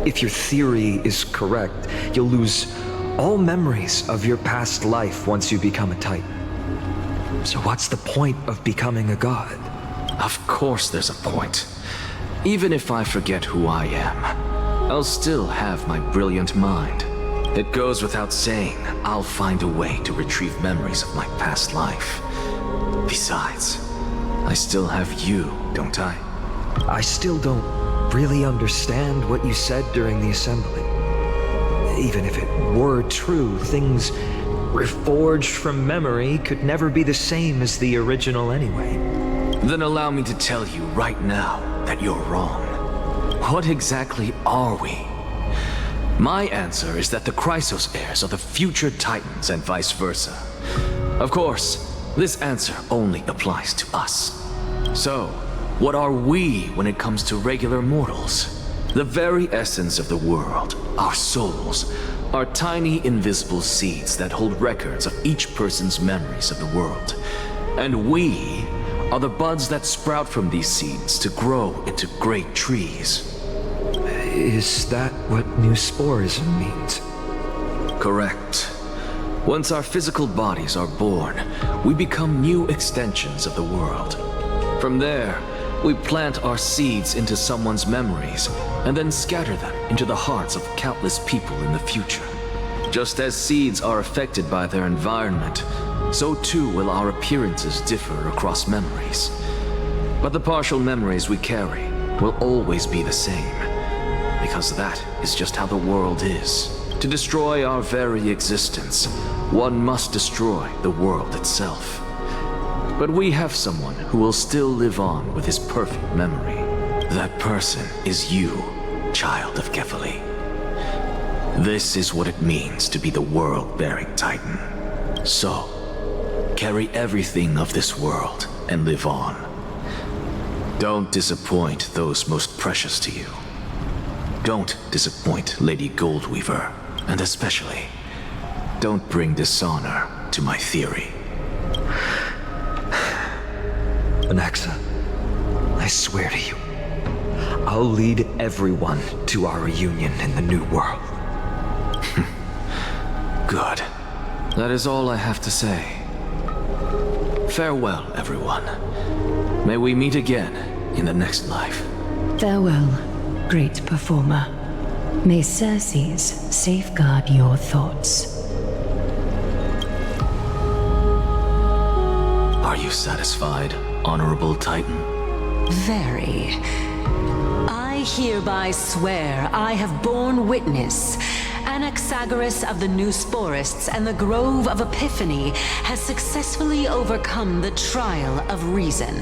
If your theory is correct, you'll lose all memories of your past life once you become a Titan. So what's the point of becoming a god? Of course there's a point. Even if I forget who I am, I'll still have my brilliant mind. It goes without saying, I'll find a way to retrieve memories of my past life. Besides, I still have you, don't I? I still don't really understand what you said during the assembly. Even if it were true, things reforged from memory could never be the same as the original anyway. Then allow me to tell you right now that you're wrong. What exactly are we? My answer is that the Chrysos heirs are the future Titans and vice versa. Of course, this answer only applies to us. So, what are we when it comes to regular mortals? The very essence of the world, our souls, are tiny invisible seeds that hold records of each person's memories of the world. And we are the buds that sprout from these seeds to grow into great trees. Is that what new sporism means? Correct. Once our physical bodies are born, we become new extensions of the world. From there, we plant our seeds into someone's memories and then scatter them into the hearts of countless people in the future. Just as seeds are affected by their environment, so too will our appearances differ across memories. But the partial memories we carry will always be the same, because that is just how the world is. To destroy our very existence, one must destroy the world itself. But we have someone who will still live on with his perfect memory. That person is you, child of Kefali. This is what it means to be the world-bearing Titan. So, carry everything of this world and live on. Don't disappoint those most precious to you. Don't disappoint Lady Goldweaver, and especially, don't bring dishonor to my theory. Anaxa, I swear to you, I'll lead everyone to our reunion in the New World. Good. That is all I have to say. Farewell, everyone. May we meet again in the next life. Farewell, great performer. May Circes safeguard your thoughts. Are you satisfied, Honorable Titan? Very. I hereby swear I have borne witness. Anaxagoras of the New Sporists and the Grove of Epiphany has successfully overcome the trial of reason.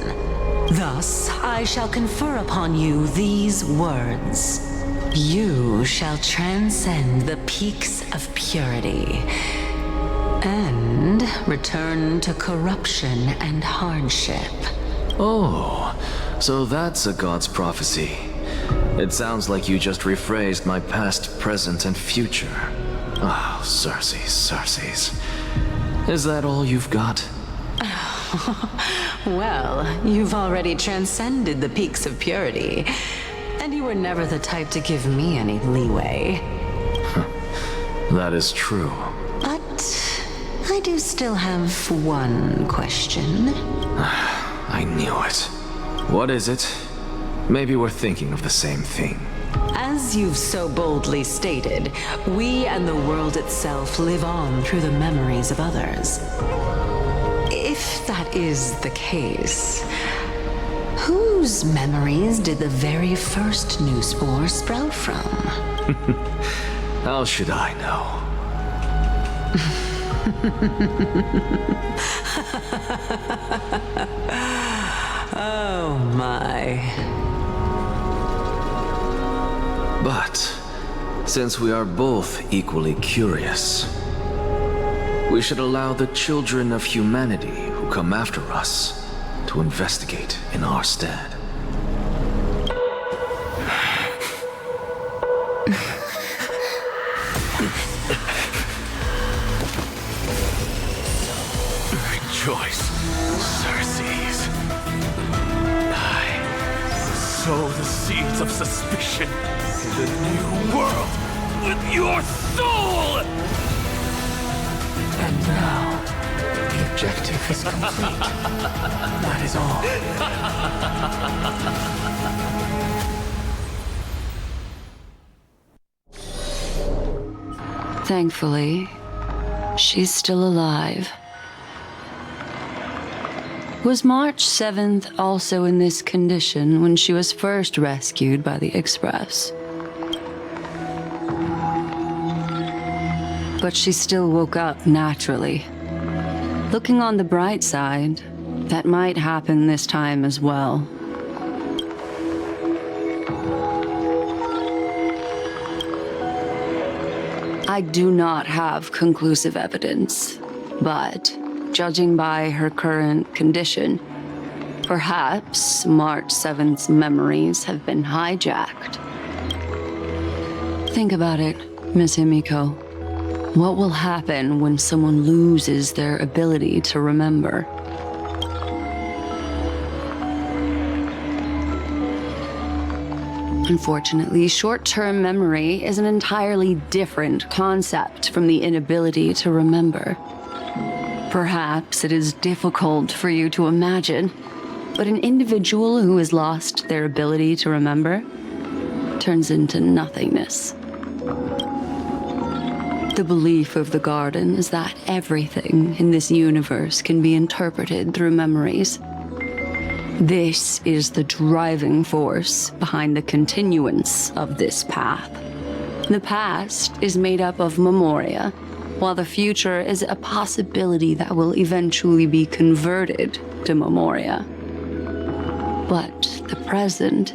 Thus, I shall confer upon you these words. You shall transcend the peaks of purity and return to corruption and hardship. Oh, so that's a god's prophecy. It sounds like you just rephrased my past, present, and future. Oh, Circes. Is that all you've got? Well, you've already transcended the peaks of purity, and you were never the type to give me any leeway. That is true. But I do still have one question. I knew it. What is it? Maybe we're thinking of the same thing. As you've so boldly stated, we and the world itself live on through the memories of others. If that is the case, whose memories did the very first new spore sprout from? How should I know? Oh my. But, since we are both equally curious, we should allow the children of humanity who come after us to investigate in our stead. Rejoice, Circes. Sow the seeds of suspicion in the new world with your soul! And now, the objective is complete. That is all. Thankfully, she's still alive. Was March 7th also in this condition when she was first rescued by the Express? but she still woke up naturally. Looking on the bright side, that might happen this time as well. I do not have conclusive evidence, but judging by her current condition, perhaps March 7th's memories have been hijacked. Think about it, Miss Himiko. What will happen when someone loses their ability to remember? Unfortunately, short-term memory is an entirely different concept from the inability to remember. Perhaps it is difficult for you to imagine, but an individual who has lost their ability to remember turns into nothingness. The belief of the Garden is that everything in this universe can be interpreted through memories. This is the driving force behind the continuance of this path. The past is made up of memoria, while the future is a possibility that will eventually be converted to memoria. But the present,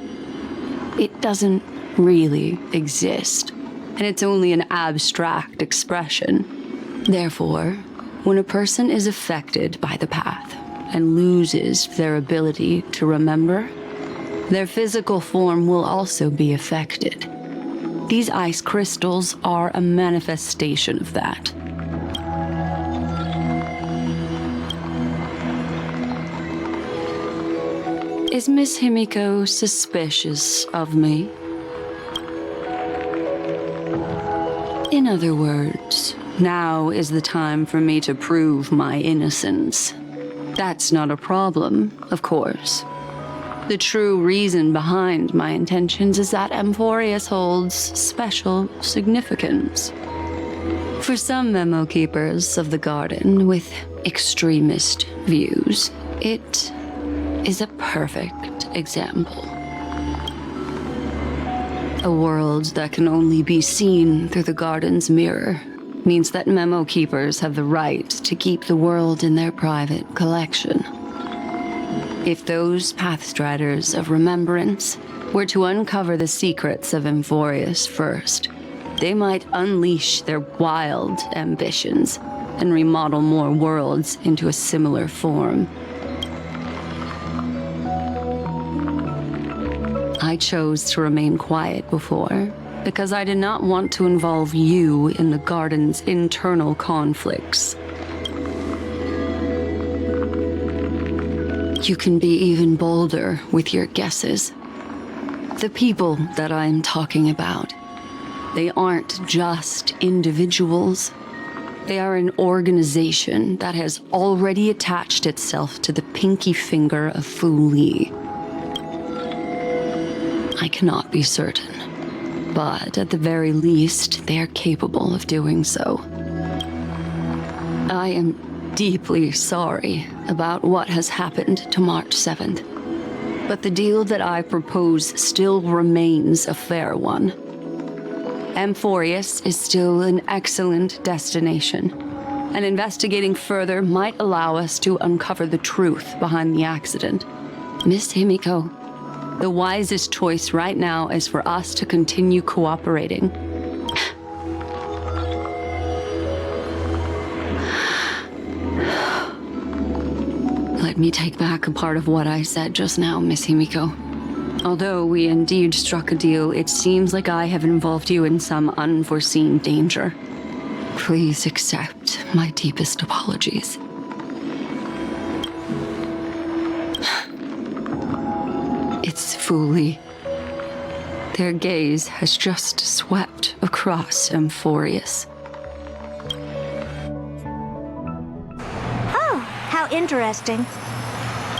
it doesn't really exist, and it's only an abstract expression. Therefore, when a person is affected by the path and loses their ability to remember, their physical form will also be affected. These ice crystals are a manifestation of that. Is Miss Himiko suspicious of me? In other words, now is the time for me to prove my innocence. That's not a problem, of course. The true reason behind my intentions is that Amphorius holds special significance. For some memo keepers of the Garden with extremist views, it is a perfect example. A world that can only be seen through the Garden's mirror means that memo keepers have the right to keep the world in their private collection. If those Pathstriders of Remembrance were to uncover the secrets of Amphorius first, they might unleash their wild ambitions and remodel more worlds into a similar form. I chose to remain quiet before, because I did not want to involve you in the Garden's internal conflicts. You can be even bolder with your guesses. The people that I'm talking about, they aren't just individuals. They are an organization that has already attached itself to the pinky finger of Fu Li. I cannot be certain, but at the very least, they are capable of doing so. I am deeply sorry about what has happened to March 7th, but the deal that I propose still remains a fair one. Amphorius is still an excellent destination, and investigating further might allow us to uncover the truth behind the accident. Miss Himiko, the wisest choice right now is for us to continue cooperating. Let me take back a part of what I said just now, Miss Himiko. Although we indeed struck a deal, it seems like I have involved you in some unforeseen danger. Please accept my deepest apologies. It's Fu Li. Their gaze has just swept across Amphorius. Oh, how interesting.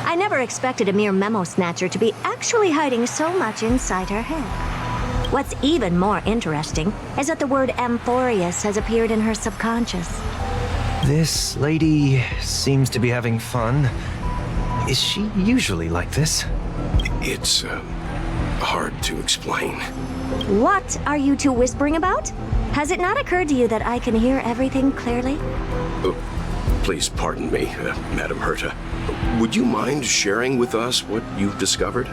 I never expected a mere memo snatcher to be actually hiding so much inside her head. What's even more interesting is that the word Amphorius has appeared in her subconscious. This lady seems to be having fun. Is she usually like this? It's hard to explain. What are you two whispering about? Has it not occurred to you that I can hear everything clearly? Please pardon me, Madam Herta. Would you mind sharing with us what you've discovered?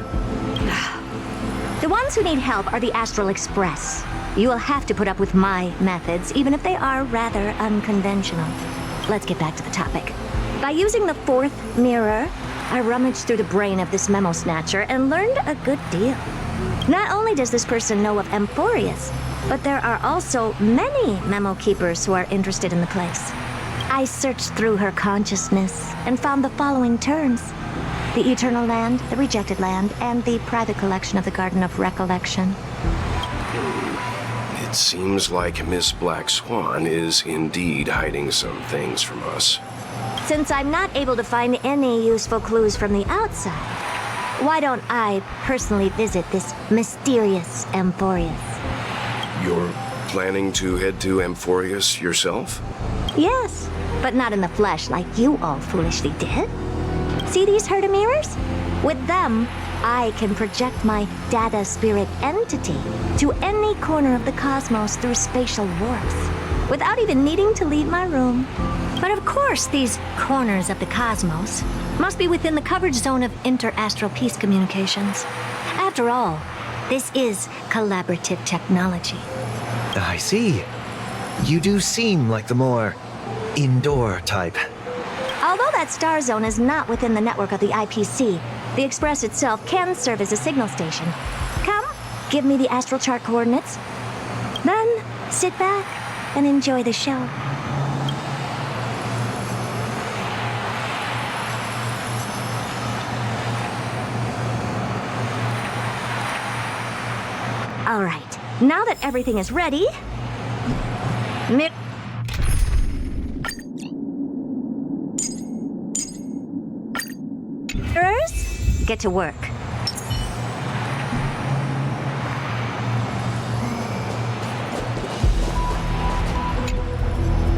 The ones who need help are the Astral Express. You will have to put up with my methods, even if they are rather unconventional. Let's get back to the topic. By using the fourth mirror, I rummaged through the brain of this memo snatcher and learned a good deal. Not only does this person know of Amphorius, but there are also many memo keepers who are interested in the place. I searched through her consciousness and found the following terms: the Eternal Land, the Rejected Land, and the private collection of the Garden of Recollection. It seems like Miss Black Swan is indeed hiding some things from us. Since I'm not able to find any useful clues from the outside, why don't I personally visit this mysterious Amphorius? You're planning to head to Amphorius yourself? Yes, but not in the flesh like you all foolishly did. See these Herta mirrors? With them, I can project my data spirit entity to any corner of the cosmos through spatial warps, without even needing to leave my room. But of course, these corners of the cosmos must be within the coverage zone of inter-astral peace communications. After all, this is collaborative technology. I see. You do seem like the more indoor type. Although that star zone is not within the network of the IPC, the Express itself can serve as a signal station. Come, give me the astral chart coordinates. Then, sit back and enjoy the show. All right, now that everything is ready, mirrors, get to work.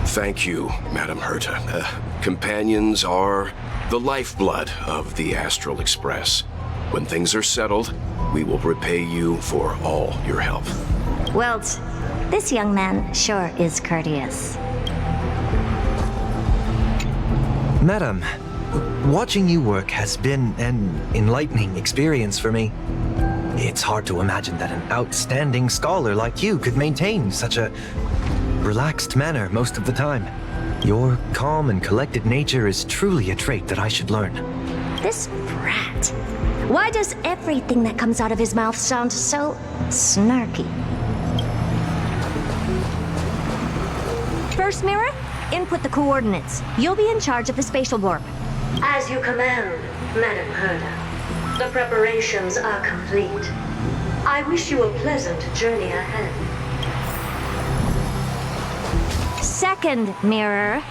Thank you, Madam Herta. Companions are the lifeblood of the Astral Express. When things are settled, we will repay you for all your help. Well, this young man sure is courteous. Madam, watching you work has been an enlightening experience for me. It's hard to imagine that an outstanding scholar like you could maintain such a relaxed manner most of the time. Your calm and collected nature is truly a trait that I should learn. This brat. Why does everything that comes out of his mouth sound so snarky? First mirror, input the coordinates. You'll be in charge of the spatial warp. As you command, Madam Herta. The preparations are complete. I wish you a pleasant journey ahead. Second mirror,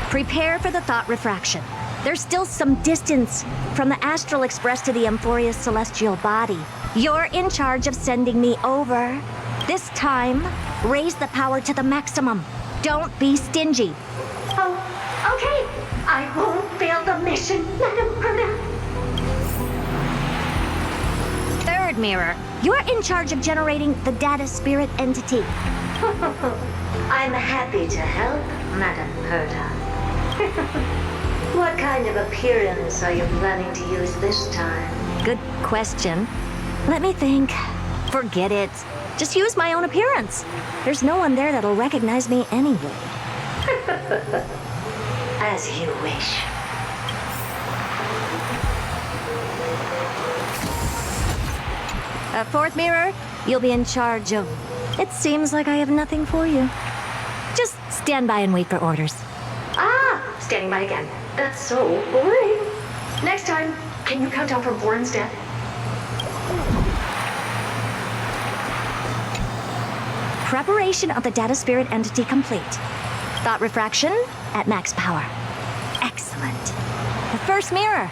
prepare for the thought refraction. There's still some distance from the Astral Express to the Amphorius celestial body. You're in charge of sending me over. This time, raise the power to the maximum. Don't be stingy. Oh, okay. I won't fail the mission, Madam Herta. Third mirror, you're in charge of generating the data spirit entity. I'm happy to help, Madam Herta. What kind of appearance are you planning to use this time? Good question. Let me think. Forget it. Just use my own appearance. There's no one there that'll recognize me anyway. As you wish. Fourth mirror, you'll be in charge of... It seems like I have nothing for you. Just stand by and wait for orders. Ah, standing by again. That's so boring. Next time, can you count down from 4 instead? Preparation of the data spirit entity complete. Thought refraction at max power. Excellent. The first mirror.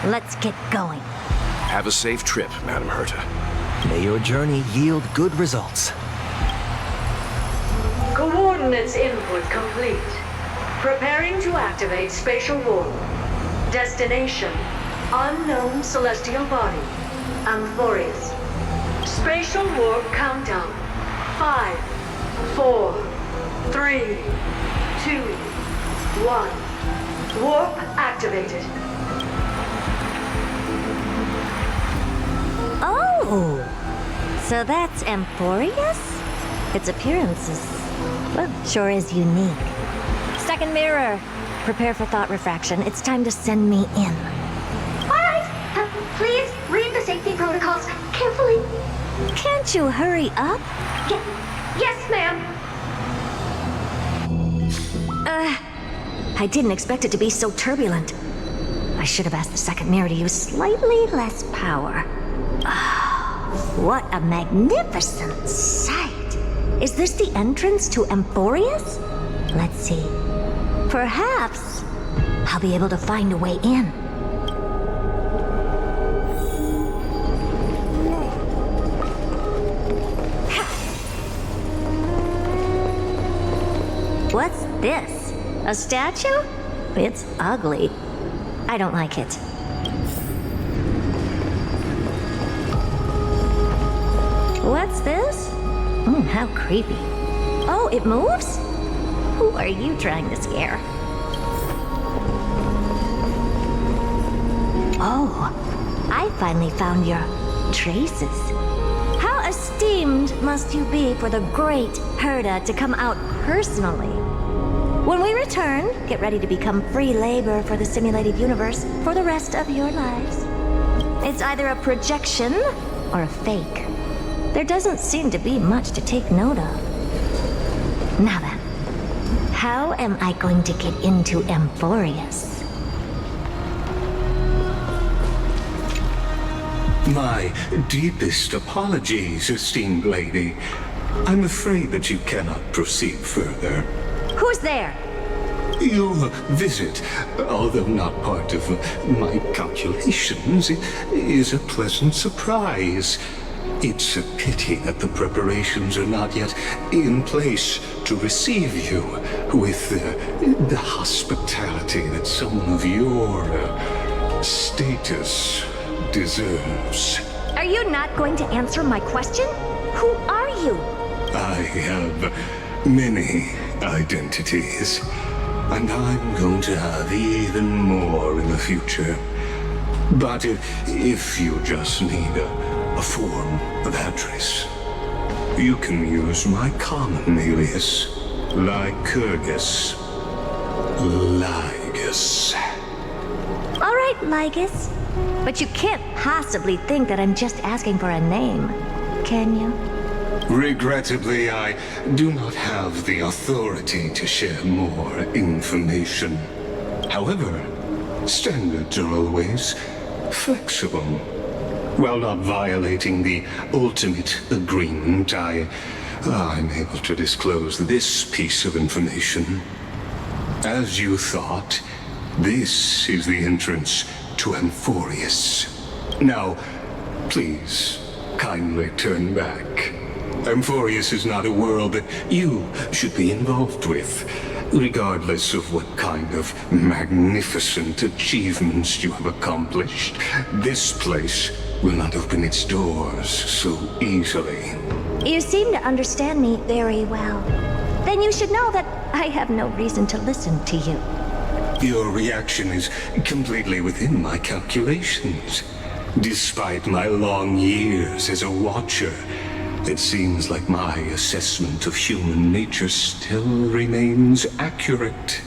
Let's get going. Have a safe trip, Madam Herta. May your journey yield good results. Coordinates input complete. Preparing to activate spatial warp. Destination, unknown celestial body, Amphorius. Spatial warp countdown. 5, 4, 3, 2, 1. Warp activated. Oh! So that's Amphorius? Its appearance is, well, sure is unique. Second mirror! Prepare for thought refraction. It's time to send me in. Alright, please read the safety protocols carefully. Can't you hurry up? Yes, ma'am. I didn't expect it to be so turbulent. I should have asked the second mirror to use slightly less power. What a magnificent sight! Is this the entrance to Amphorius? Let's see. Perhaps I'll be able to find a way in. What's this? A statue? It's ugly. I don't like it. What's this? How creepy. Oh, it moves? Who are you trying to scare? Oh, I finally found your traces. How esteemed must you be for the great Herta to come out personally? When we return, get ready to become free labor for the simulated universe for the rest of your lives. It's either a projection or a fake. There doesn't seem to be much to take note of. Now then, how am I going to get into Amphorius? My deepest apologies, esteemed lady. I'm afraid that you cannot proceed further. Who's there? Your visit, although not part of my calculations, is a pleasant surprise. It's a pity that the preparations are not yet in place to receive you with the hospitality that someone of your status deserves. Are you not going to answer my question? Who are you? I have many identities, and I'm going to have even more in the future. But if you just need a form of address, you can use my common alias, Lycurgus. Lygus. All right, Lygus. But you can't possibly think that I'm just asking for a name, can you? Regrettably, I do not have the authority to share more information. However, standards are always flexible. While not violating the ultimate agreement, I'm able to disclose this piece of information. As you thought, this is the entrance to Amphorius. Now, please, kindly turn back. Amphorius is not a world that you should be involved with, regardless of what kind of magnificent achievements you have accomplished. This place will not open its doors so easily. You seem to understand me very well. Then you should know that I have no reason to listen to you. Your reaction is completely within my calculations. Despite my long years as a watcher, it seems like my assessment of human nature still remains accurate.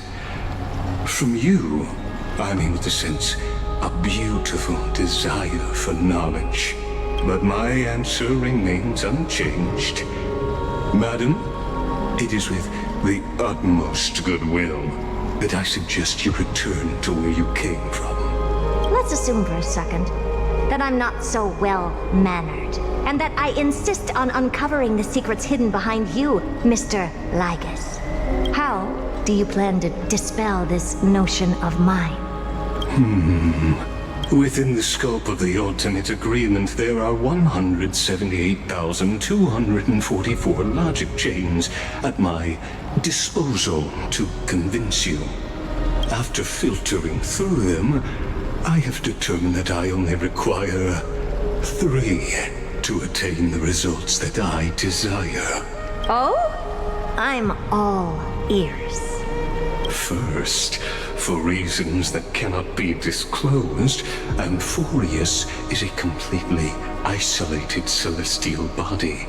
From you, I'm able to sense a beautiful desire for knowledge, but my answer remains unchanged. Madam, it is with the utmost goodwill that I suggest you return to where you came from. Let's assume for a second that I'm not so well-mannered, and that I insist on uncovering the secrets hidden behind you, Mr. Lygus. How do you plan to dispel this notion of mine? Within the scope of the ultimate agreement, there are 178,244 logic chains at my disposal to convince you. After filtering through them, I have determined that I only require 3 to attain the results that I desire. Oh? I'm all ears. First, for reasons that cannot be disclosed, Amphorius is a completely isolated celestial body.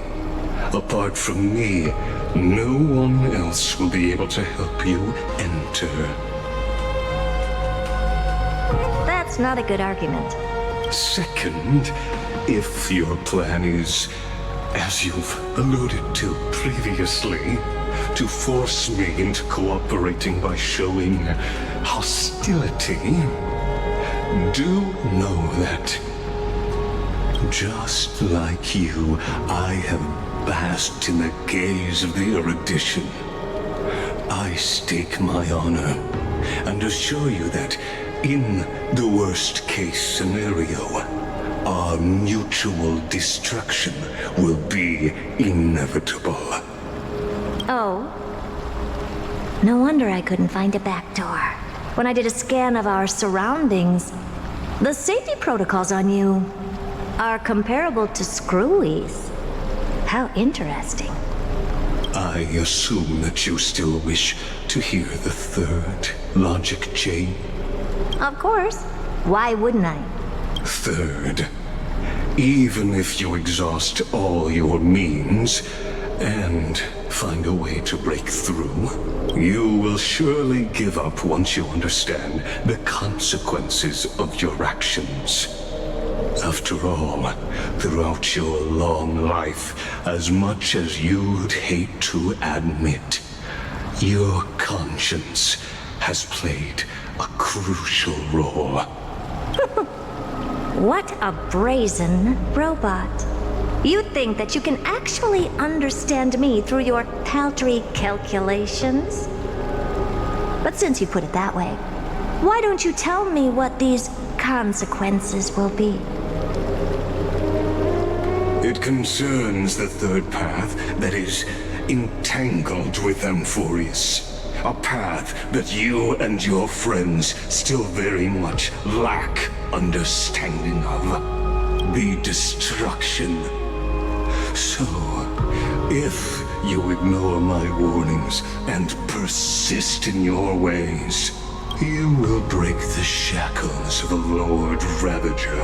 Apart from me, no one else will be able to help you enter. That's not a good argument. Second, if your plan is, as you've alluded to previously, to force me into cooperating by showing hostility, do know that, just like you, I have basked in the gaze of the erudition. I stake my honor and assure you that in the worst case scenario, our mutual destruction will be inevitable. Oh? No wonder I couldn't find a back door. When I did a scan of our surroundings, the safety protocols on you are comparable to Screwy's. How interesting. I assume that you still wish to hear the third logic chain? Of course. Why wouldn't I? Third, even if you exhaust all your means and find a way to break through, you will surely give up once you understand the consequences of your actions. After all, throughout your long life, as much as you'd hate to admit, your conscience has played a crucial role. What a brazen robot. You think that you can actually understand me through your paltry calculations? But since you put it that way, why don't you tell me what these consequences will be? It concerns the third path that is entangled with Amphorius. A path that you and your friends still very much lack understanding of. The destruction. So, if you ignore my warnings and persist in your ways, you will break the shackles of a Lord Ravager.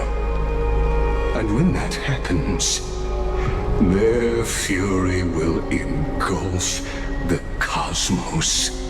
And when that happens, their fury will engulf the cosmos.